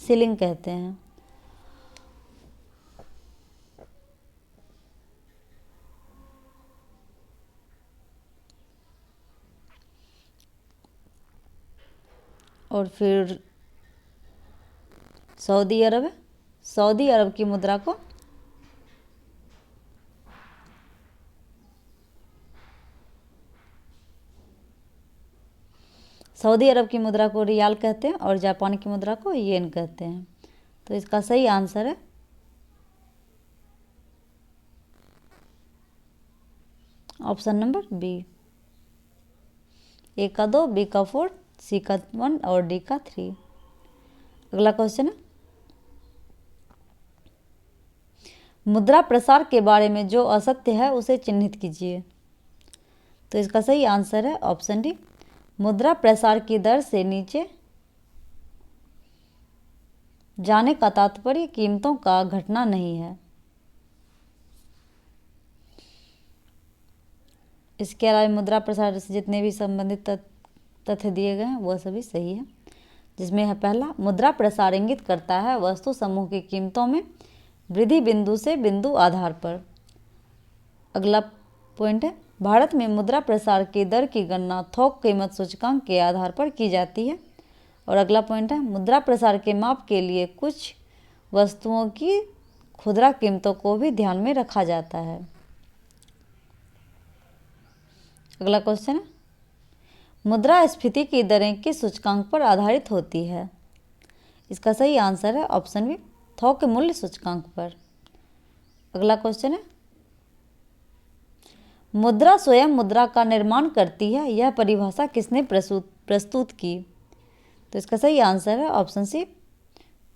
सिलिंग कहते हैं। और फिर सऊदी अरब है, सऊदी अरब की मुद्रा को सऊदी अरब की मुद्रा को रियाल कहते हैं और जापान की मुद्रा को येन कहते हैं। तो इसका सही आंसर है ऑप्शन नंबर बी। ए का 2, बी का 4, सी का 1 और डी का 3। अगला क्वेश्चन है, मुद्रा प्रसार के बारे में जो असत्य है उसे चिन्हित कीजिए। तो इसका सही आंसर है ऑप्शन डी, मुद्रा प्रसार की दर से नीचे जाने का तात्पर्य कीमतों का घटना नहीं है। इसके अलावा मुद्रा प्रसार से जितने भी संबंधित तथ्य दिए गए हैं वह सभी सही है। जिसमें है पहला, मुद्रा प्रसार इंगित करता है वस्तु समूह की कीमतों में वृद्धि बिंदु से बिंदु आधार पर। अगला पॉइंट है, भारत में मुद्रा प्रसार की दर की गणना थोक कीमत सूचकांक के आधार पर की जाती है। और अगला पॉइंट है, मुद्रा प्रसार के माप के लिए कुछ वस्तुओं की खुदरा कीमतों को भी ध्यान में रखा जाता है। अगला क्वेश्चन है, मुद्रास्फीति की दरें किस सूचकांक पर आधारित होती है? इसका सही आंसर है ऑप्शन बी, थोक मूल्य सूचकांक पर। अगला क्वेश्चन है, मुद्रा स्वयं मुद्रा का निर्माण करती है, यह परिभाषा किसने प्रस्तुत की? तो इसका सही आंसर है ऑप्शन सी,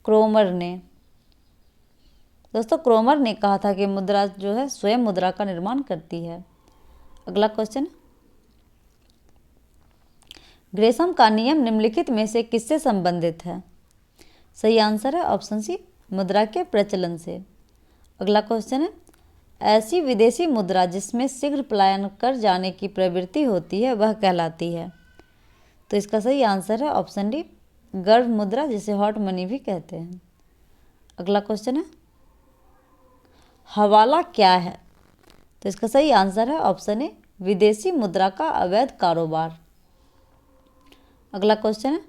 क्रोमर ने। दोस्तों क्रोमर ने कहा था कि मुद्रा जो है स्वयं मुद्रा का निर्माण करती है। अगला क्वेश्चन, ग्रेशम का नियम निम्नलिखित में से किससे संबंधित है? सही आंसर है ऑप्शन सी, मुद्रा के प्रचलन से। अगला क्वेश्चन है, ऐसी विदेशी मुद्रा जिसमें शीघ्र पलायन कर जाने की प्रवृत्ति होती है वह कहलाती है? तो इसका सही आंसर है ऑप्शन डी, गर्भ मुद्रा, जिसे हॉट मनी भी कहते हैं। अगला क्वेश्चन है, हवाला क्या है? तो इसका सही आंसर है ऑप्शन ए, विदेशी मुद्रा का अवैध कारोबार। अगला क्वेश्चन है,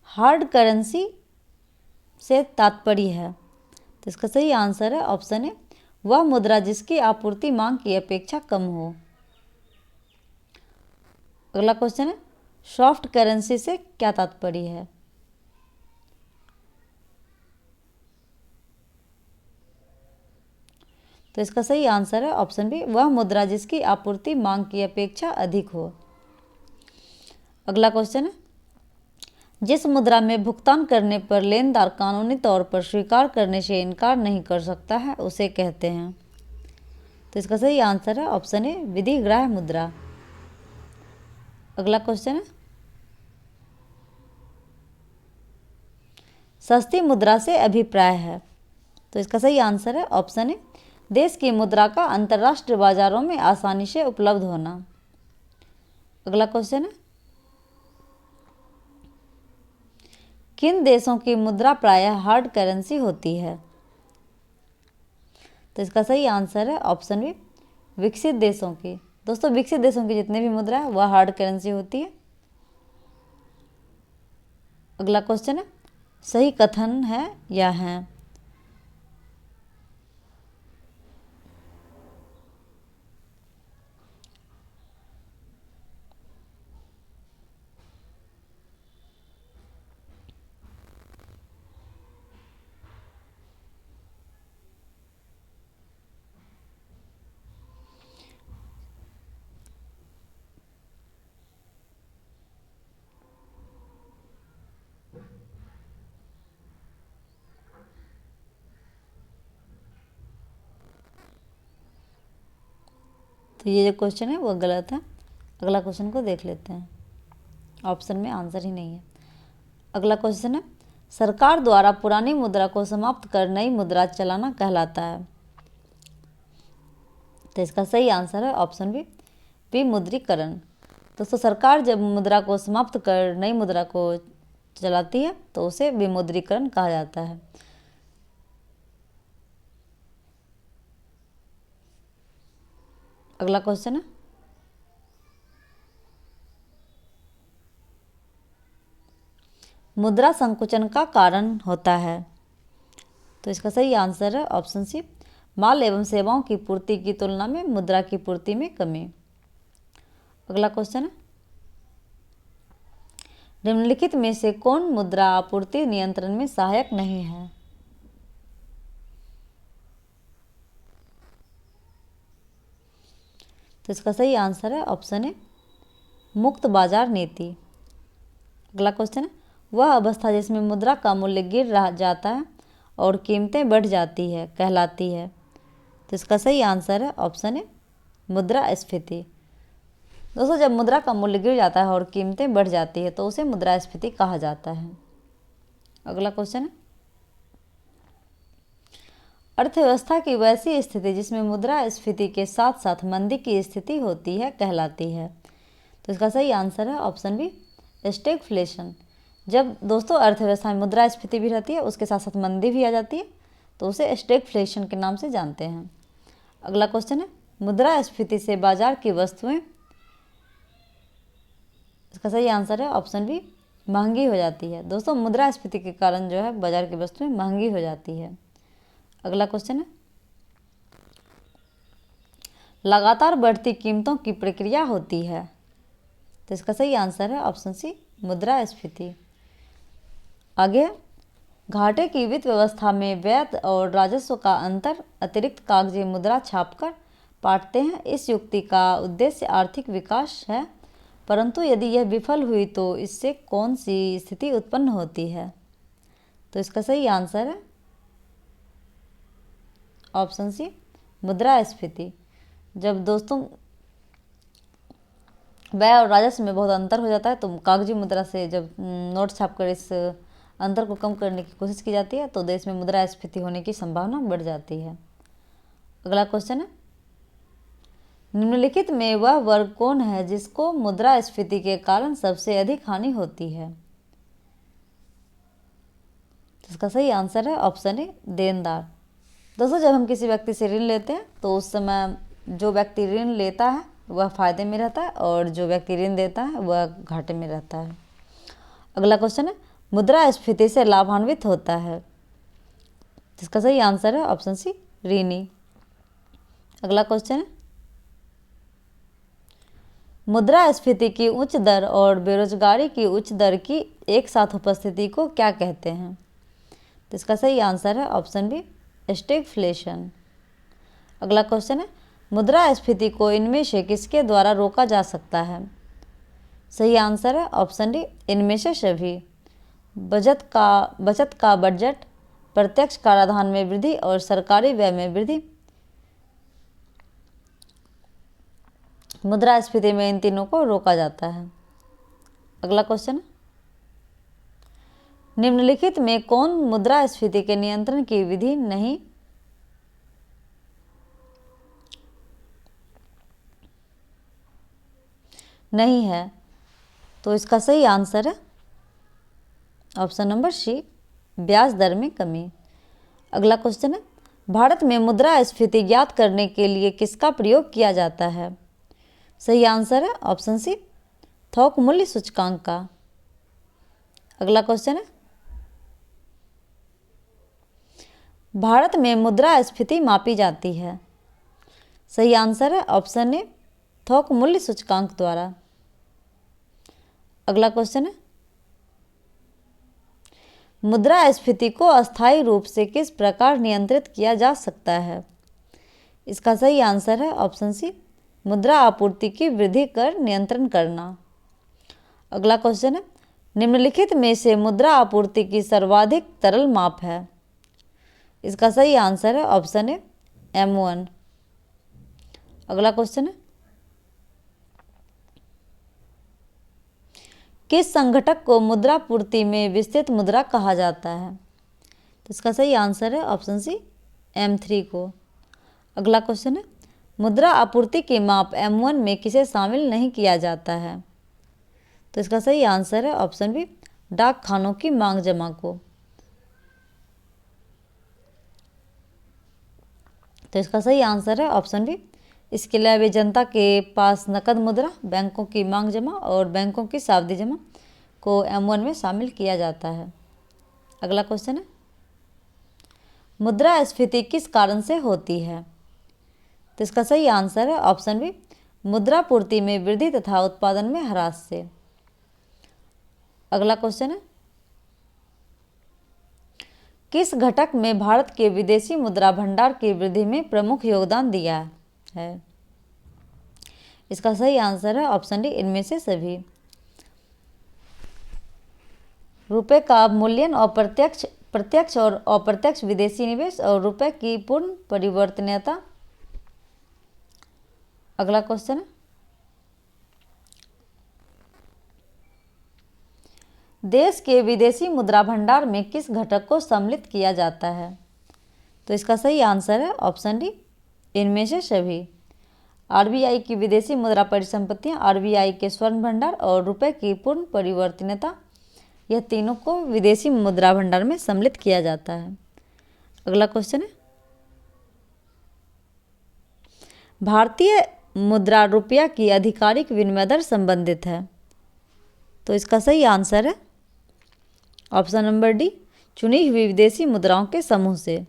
हार्ड करेंसी से तात्पर्य है? तो इसका सही आंसर है ऑप्शन ए, वह मुद्रा जिसकी आपूर्ति मांग की अपेक्षा कम हो। अगला क्वेश्चन है, सॉफ्ट करेंसी से क्या तात्पर्य है? तो इसका सही आंसर है ऑप्शन बी, वह मुद्रा जिसकी आपूर्ति मांग की अपेक्षा अधिक हो। अगला क्वेश्चन है, जिस मुद्रा में भुगतान करने पर लेनदार कानूनी तौर पर स्वीकार करने से इनकार नहीं कर सकता है उसे कहते हैं? तो इसका सही आंसर है ऑप्शन ए, विधिग्राह्य मुद्रा। अगला क्वेश्चन है, सस्ती मुद्रा से अभिप्राय है? तो इसका सही आंसर है ऑप्शन ए, देश की मुद्रा का अंतर्राष्ट्रीय बाजारों में आसानी से उपलब्ध होना। अगला क्वेश्चन है, किन देशों की मुद्रा प्रायः हार्ड करेंसी होती है? तो इसका सही आंसर है ऑप्शन बी, विकसित देशों की। दोस्तों विकसित देशों की जितने भी मुद्रा है वह हार्ड करेंसी होती है। अगला क्वेश्चन है, सही कथन है या है? तो ये जो क्वेश्चन है वो गलत है। अगला क्वेश्चन को देख लेते हैं, ऑप्शन में आंसर ही नहीं है। अगला क्वेश्चन है, सरकार द्वारा पुरानी मुद्रा को समाप्त कर नई मुद्रा चलाना कहलाता है? तो इसका सही आंसर है ऑप्शन बी, विमुद्रीकरण। दोस्तों सरकार जब मुद्रा को समाप्त कर नई मुद्रा को चलाती है तो उसे विमुद्रीकरण कहा जाता है। अगला क्वेश्चन है, मुद्रा संकुचन का कारण होता है? तो इसका सही आंसर है ऑप्शन सी, माल एवं सेवाओं की पूर्ति की तुलना में मुद्रा की पूर्ति में कमी। अगला क्वेश्चन है, निम्नलिखित में से कौन मुद्रा आपूर्ति नियंत्रण में सहायक नहीं है? तो इसका सही आंसर है ऑप्शन ए, मुक्त बाजार नीति। अगला क्वेश्चन है, वह अवस्था जिसमें मुद्रा का मूल्य गिर जाता है और कीमतें बढ़ जाती है कहलाती है? तो इसका सही आंसर है ऑप्शन ए, मुद्रास्फीति। दोस्तों जब मुद्रा का मूल्य गिर जाता है और कीमतें बढ़ जाती है तो उसे मुद्रास्फीति कहा जाता है। अगला क्वेश्चन है, अर्थव्यवस्था की वैसी स्थिति जिसमें मुद्रास्फीति के साथ साथ मंदी की स्थिति होती है कहलाती है? तो इसका सही आंसर है ऑप्शन बी, स्टैगफ्लेशन। जब दोस्तों अर्थव्यवस्था में मुद्रास्फीति भी रहती है उसके साथ साथ मंदी भी आ जाती है तो उसे स्टैगफ्लेशन के नाम से जानते हैं। अगला क्वेश्चन है, मुद्रास्फीति से बाजार की वस्तुएं? इसका सही आंसर है ऑप्शन बी, महंगी हो जाती है। दोस्तों मुद्रास्फीति के कारण जो है बाजार की वस्तुएं महंगी हो जाती है। अगला क्वेश्चन है, लगातार बढ़ती कीमतों की प्रक्रिया होती है? तो इसका सही आंसर है ऑप्शन सी, मुद्रास्फीति। आगे घाटे की वित्त व्यवस्था में व्यय और राजस्व का अंतर अतिरिक्त कागजी मुद्रा छापकर पाटते हैं। इस युक्ति का उद्देश्य आर्थिक विकास है, परंतु यदि यह विफल हुई तो इससे कौन सी स्थिति उत्पन्न होती है? तो इसका सही आंसर है ऑप्शन सी, मुद्रास्फीति। जब दोस्तों व्यय और राजस्व में बहुत अंतर हो जाता है तो कागजी मुद्रा से जब नोट छापकर इस अंतर को कम करने की कोशिश की जाती है तो देश में मुद्रास्फीति होने की संभावना बढ़ जाती है। अगला क्वेश्चन है, निम्नलिखित में वह वर्ग कौन है जिसको मुद्रास्फीति के कारण सबसे अधिक हानि होती है? इसका सही आंसर है ऑप्शन ए, देनदार। दोस्तों जब हम किसी व्यक्ति से ऋण लेते हैं तो उस समय जो व्यक्ति ऋण लेता है वह फायदे में रहता है और जो व्यक्ति ऋण देता है वह घाटे में रहता है। अगला क्वेश्चन है, मुद्रास्फीति से लाभान्वित होता है? जिसका सही आंसर है ऑप्शन सी, ऋणी। अगला क्वेश्चन है, मुद्रास्फीति की उच्च दर और बेरोजगारी की उच्च दर की एक साथ उपस्थिति को क्या कहते हैं? तो इसका सही आंसर है ऑप्शन बी, स्टैगफ्लेशन। अगला क्वेश्चन है, मुद्रास्फीति को इनमें से किसके द्वारा रोका जा सकता है? सही आंसर है ऑप्शन डी, इनमें से सभी। बचत का बजट, प्रत्यक्ष कराधान में वृद्धि और सरकारी व्यय में वृद्धि। मुद्रास्फीति में इन तीनों को रोका जाता है। अगला क्वेश्चन, निम्नलिखित में कौन मुद्रास्फीति के नियंत्रण की विधि नहीं है? तो इसका सही आंसर है ऑप्शन नंबर सी, ब्याज दर में कमी। अगला क्वेश्चन है, भारत में मुद्रास्फीति ज्ञात करने के लिए किसका प्रयोग किया जाता है? सही आंसर है ऑप्शन सी, थोक मूल्य सूचकांक का। अगला क्वेश्चन है, भारत में मुद्रास्फीति मापी जाती है? सही आंसर है ऑप्शन ए, थोक मूल्य सूचकांक द्वारा। अगला क्वेश्चन है, मुद्रास्फीति को अस्थायी रूप से किस प्रकार नियंत्रित किया जा सकता है? इसका सही आंसर है ऑप्शन सी, मुद्रा आपूर्ति की वृद्धि कर नियंत्रण करना। अगला क्वेश्चन है, निम्नलिखित में से मुद्रा आपूर्ति की सर्वाधिक तरल माप है? इसका सही आंसर है ऑप्शन ए, M1। अगला क्वेश्चन है, किस संघटक को मुद्रापूर्ति में विस्तृत मुद्रा कहा जाता है? तो इसका सही आंसर है ऑप्शन सी, M3 को। अगला क्वेश्चन है, मुद्रा आपूर्ति की माप M1 में किसे शामिल नहीं किया जाता है? तो इसका सही आंसर है ऑप्शन बी, डाक खानों की मांग जमा को। तो इसका सही आंसर है ऑप्शन बी। इसके अलावा जनता के पास नकद मुद्रा, बैंकों की मांग जमा और बैंकों की सावधि जमा को M1 में शामिल किया जाता है। अगला क्वेश्चन है, मुद्रास्फीति किस कारण से होती है? तो इसका सही आंसर है ऑप्शन बी, मुद्रापूर्ति में वृद्धि तथा उत्पादन में ह्रास से। अगला क्वेश्चन है, किस घटक में भारत के विदेशी मुद्रा भंडार की वृद्धि में प्रमुख योगदान दिया है? इसका सही आंसर है ऑप्शन डी, इनमें से सभी। रुपए का अवमूल्यन और प्रत्यक्ष और अप्रत्यक्ष विदेशी निवेश और रुपए की पूर्ण परिवर्तनीयता। अगला क्वेश्चन है, देश के विदेशी मुद्रा भंडार में किस घटक को सम्मिलित किया जाता है? तो इसका सही आंसर है ऑप्शन डी, इनमें से सभी। आरबीआई की विदेशी मुद्रा परिसंपत्तियां, आरबीआई के स्वर्ण भंडार और रुपए की पूर्ण परिवर्तनीयता, यह तीनों को विदेशी मुद्रा भंडार में सम्मिलित किया जाता है। अगला क्वेश्चन है, भारतीय मुद्रा रुपया की आधिकारिक विनिमय दर संबंधित है? तो इसका सही आंसर है ऑप्शन नंबर डी, चुनी हुई विदेशी मुद्राओं के समूह से।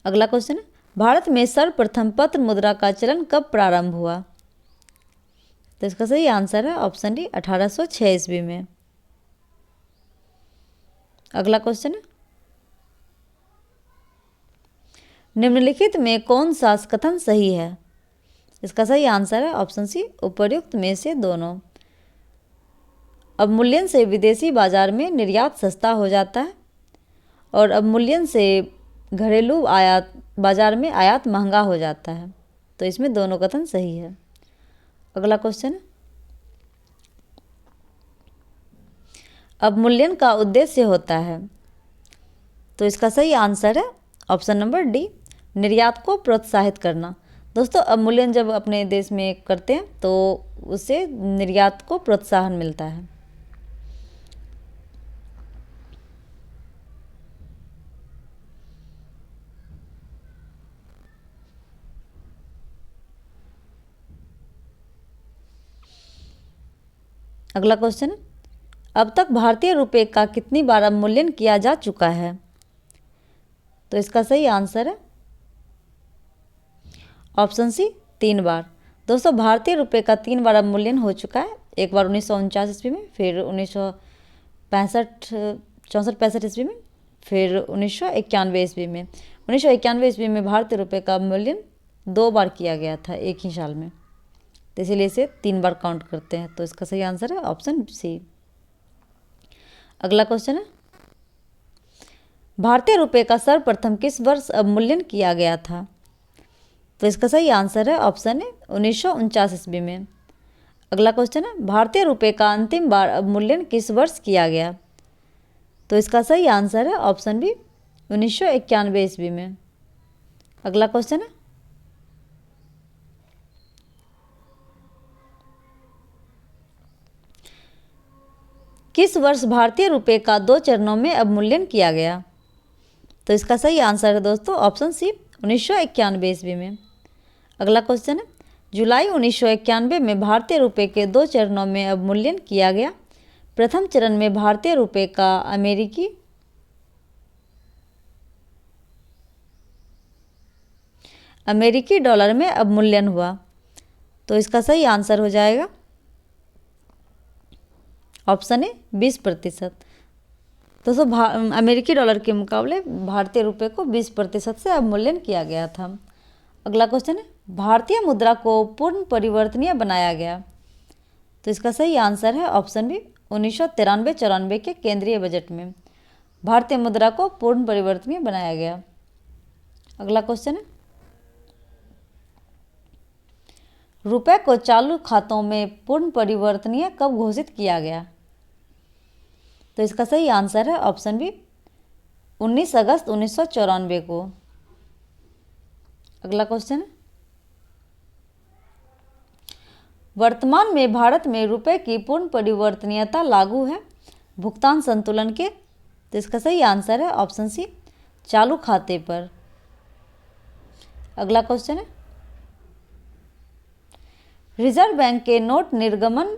अगला क्वेश्चन है, भारत में सर्वप्रथम पत्र मुद्रा का चलन कब प्रारंभ हुआ? तो इसका सही आंसर है ऑप्शन डी, 1806 ईस्वी में। अगला क्वेश्चन है, निम्नलिखित में कौन सा कथन सही है? इसका सही आंसर है ऑप्शन सी, उपर्युक्त में से दोनों। अवमूल्यन से विदेशी बाजार में निर्यात सस्ता हो जाता है और अवमूल्यन से घरेलू आयात बाजार में आयात महंगा हो जाता है। तो इसमें दोनों कथन सही है। अगला क्वेश्चन है, अवमूल्यन का उद्देश्य होता है। तो इसका सही आंसर है ऑप्शन नंबर डी, निर्यात को प्रोत्साहित करना। दोस्तों, अवमूल्यन जब अपने देश में करते हैं तो उससे निर्यात को प्रोत्साहन मिलता है। अगला क्वेश्चन है, अब तक भारतीय रुपये का कितनी बार अवमूल्यन किया जा चुका है? तो इसका सही आंसर है ऑप्शन सी, 3 बार। दोस्तों, भारतीय रुपये का 3 बार अवमूल्यन हो चुका है। एक बार 1949 ईस्वी में, फिर 1965 ईस्वी में, फिर 1991 ईस्वी में। 1991 ईस्वी में भारतीय रुपये का अवमूल्यन 2 बार किया गया था एक ही साल में, तो इसीलिए इसे 3 बार काउंट करते हैं। तो इसका सही आंसर है ऑप्शन सी। अगला क्वेश्चन है, भारतीय रुपये का सर्वप्रथम किस वर्ष अवमूल्यन किया गया था? तो इसका सही आंसर है ऑप्शन है 1949 ईस्वी में। अगला क्वेश्चन है, भारतीय रुपये का अंतिम बार अवमूल्यन किस वर्ष किया गया? तो इसका सही आंसर है ऑप्शन बी, 1991 ईस्वी में। अगला क्वेश्चन है, किस वर्ष भारतीय रुपये का 2 चरणों में अवमूल्यन किया गया? तो इसका सही आंसर है दोस्तों ऑप्शन सी, 1991 ईस्वी में। अगला क्वेश्चन है, जुलाई 1991 में भारतीय रुपये के 2 चरणों में अवमूल्यन किया गया। प्रथम चरण में भारतीय रुपये का अमेरिकी डॉलर में अवमूल्यन हुआ। तो इसका सही आंसर हो जाएगा ऑप्शन ए, 20%। दोस्तों, अमेरिकी डॉलर के मुकाबले भारतीय रुपये को 20% से अवमूल्यन किया गया था। अगला क्वेश्चन है, भारतीय मुद्रा को पूर्ण परिवर्तनीय बनाया गया। तो इसका सही आंसर है ऑप्शन बी, 1993-94 के केंद्रीय बजट में भारतीय मुद्रा को पूर्ण परिवर्तनीय बनाया गया। अगला क्वेश्चन है, रुपये को चालू खातों में पूर्ण परिवर्तनीय कब घोषित किया गया? तो इसका सही आंसर है ऑप्शन बी, 19 अगस्त 1994 को। अगला क्वेश्चन है, वर्तमान में भारत में रुपये की पूर्ण परिवर्तनीयता लागू है भुगतान संतुलन के। तो इसका सही आंसर है ऑप्शन सी, चालू खाते पर। अगला क्वेश्चन है, रिजर्व बैंक के नोट निर्गमन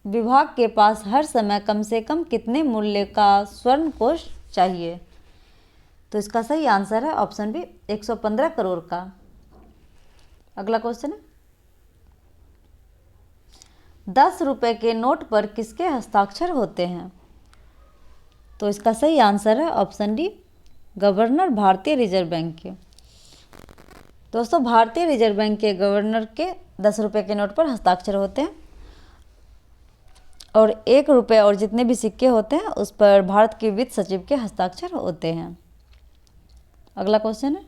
विभाग के पास हर समय कम से कम कितने मूल्य का स्वर्ण कोष चाहिए? तो इसका सही आंसर है ऑप्शन बी, 115 करोड़ का। अगला क्वेश्चन है, 10 रुपये के नोट पर किसके हस्ताक्षर होते हैं? तो इसका सही आंसर है ऑप्शन डी, गवर्नर भारतीय रिजर्व बैंक के। दोस्तों, भारतीय रिजर्व बैंक के गवर्नर के 10 रुपये के नोट पर हस्ताक्षर होते हैं और 1 रुपये और जितने भी सिक्के होते हैं उस पर भारत के वित्त सचिव के हस्ताक्षर होते हैं। अगला क्वेश्चन है,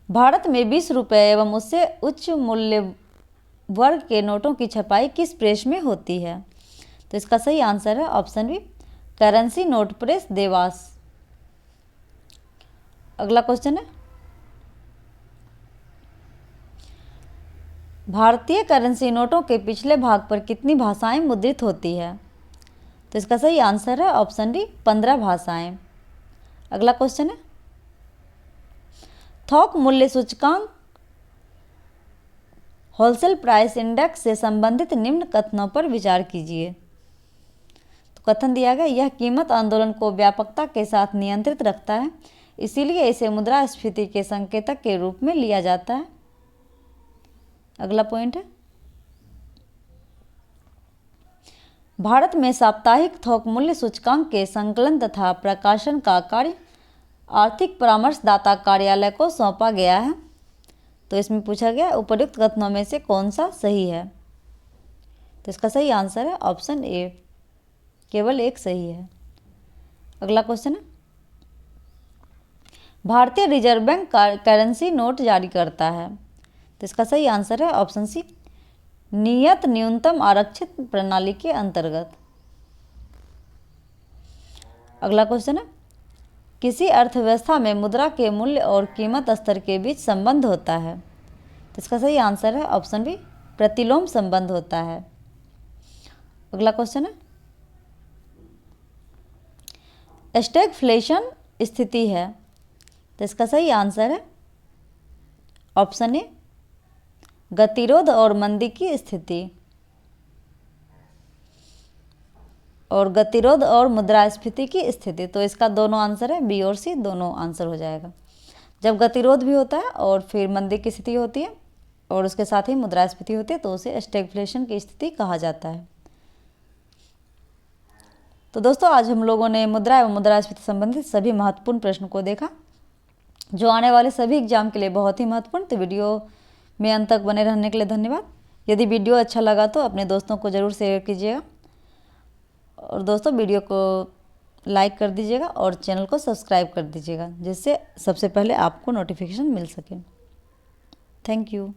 भारत में 20 रुपये एवं उससे उच्च मूल्य वर्ग के नोटों की छपाई किस प्रेस में होती है? तो इसका सही आंसर है option B, currency note press, Dewas. अगला क्वेश्चन है, भारतीय करेंसी नोटों के पिछले भाग पर कितनी भाषाएं मुद्रित होती है? तो इसका सही आंसर है ऑप्शन डी, 15 भाषाएं। अगला क्वेश्चन है, थोक मूल्य सूचकांक होलसेल प्राइस इंडेक्स से संबंधित निम्न कथनों पर विचार कीजिए। तो कथन दिया गया, यह कीमत आंदोलन को व्यापकता के साथ नियंत्रित रखता है, इसीलिए इसे मुद्रास्फीति के संकेतक के रूप में लिया जाता है। अगला पॉइंट है, भारत में साप्ताहिक थोक मूल्य सूचकांक के संकलन तथा प्रकाशन का कार्य आर्थिक परामर्शदाता कार्यालय को सौंपा गया है। तो इसमें पूछा गया उपर्युक्त कथनों में से कौन सा सही है। तो इसका सही आंसर है ऑप्शन ए, केवल एक सही है। अगला क्वेश्चन है, भारतीय रिजर्व बैंक करेंसी नोट जारी करता है। तो इसका सही आंसर है ऑप्शन सी, नियत न्यूनतम आरक्षित प्रणाली के अंतर्गत। अगला क्वेश्चन है, किसी अर्थव्यवस्था में मुद्रा के मूल्य और कीमत स्तर के बीच संबंध होता है। तो इसका सही आंसर है ऑप्शन बी, प्रतिलोम संबंध होता है। अगला क्वेश्चन है, स्टैगफ्लेशन स्थिति है। तो इसका सही आंसर है ऑप्शन ए, गतिरोध और मंदी की स्थिति। और गतिरोध और मुद्रास्फीति की स्थिति, तो इसका दोनों आंसर है, बी और सी दोनों आंसर हो जाएगा। जब गतिरोध भी होता है और फिर मंदी की स्थिति होती है और उसके साथ ही मुद्रास्फीति होती है तो उसे स्टैगफ्लेशन की स्थिति कहा जाता है। तो दोस्तों आज हम लोगों ने मुद्रा एवं मुद्रास्फीति संबंधित सभी महत्वपूर्ण प्रश्नों को देखा, जो आने वाले सभी एग्जाम के लिए बहुत ही महत्वपूर्ण। तो वीडियो में अंत तक बने रहने के लिए धन्यवाद। यदि वीडियो अच्छा लगा तो अपने दोस्तों को ज़रूर शेयर कीजिएगा और दोस्तों वीडियो को लाइक कर दीजिएगा और चैनल को सब्सक्राइब कर दीजिएगा, जिससे सबसे पहले आपको नोटिफिकेशन मिल सके। Thank you.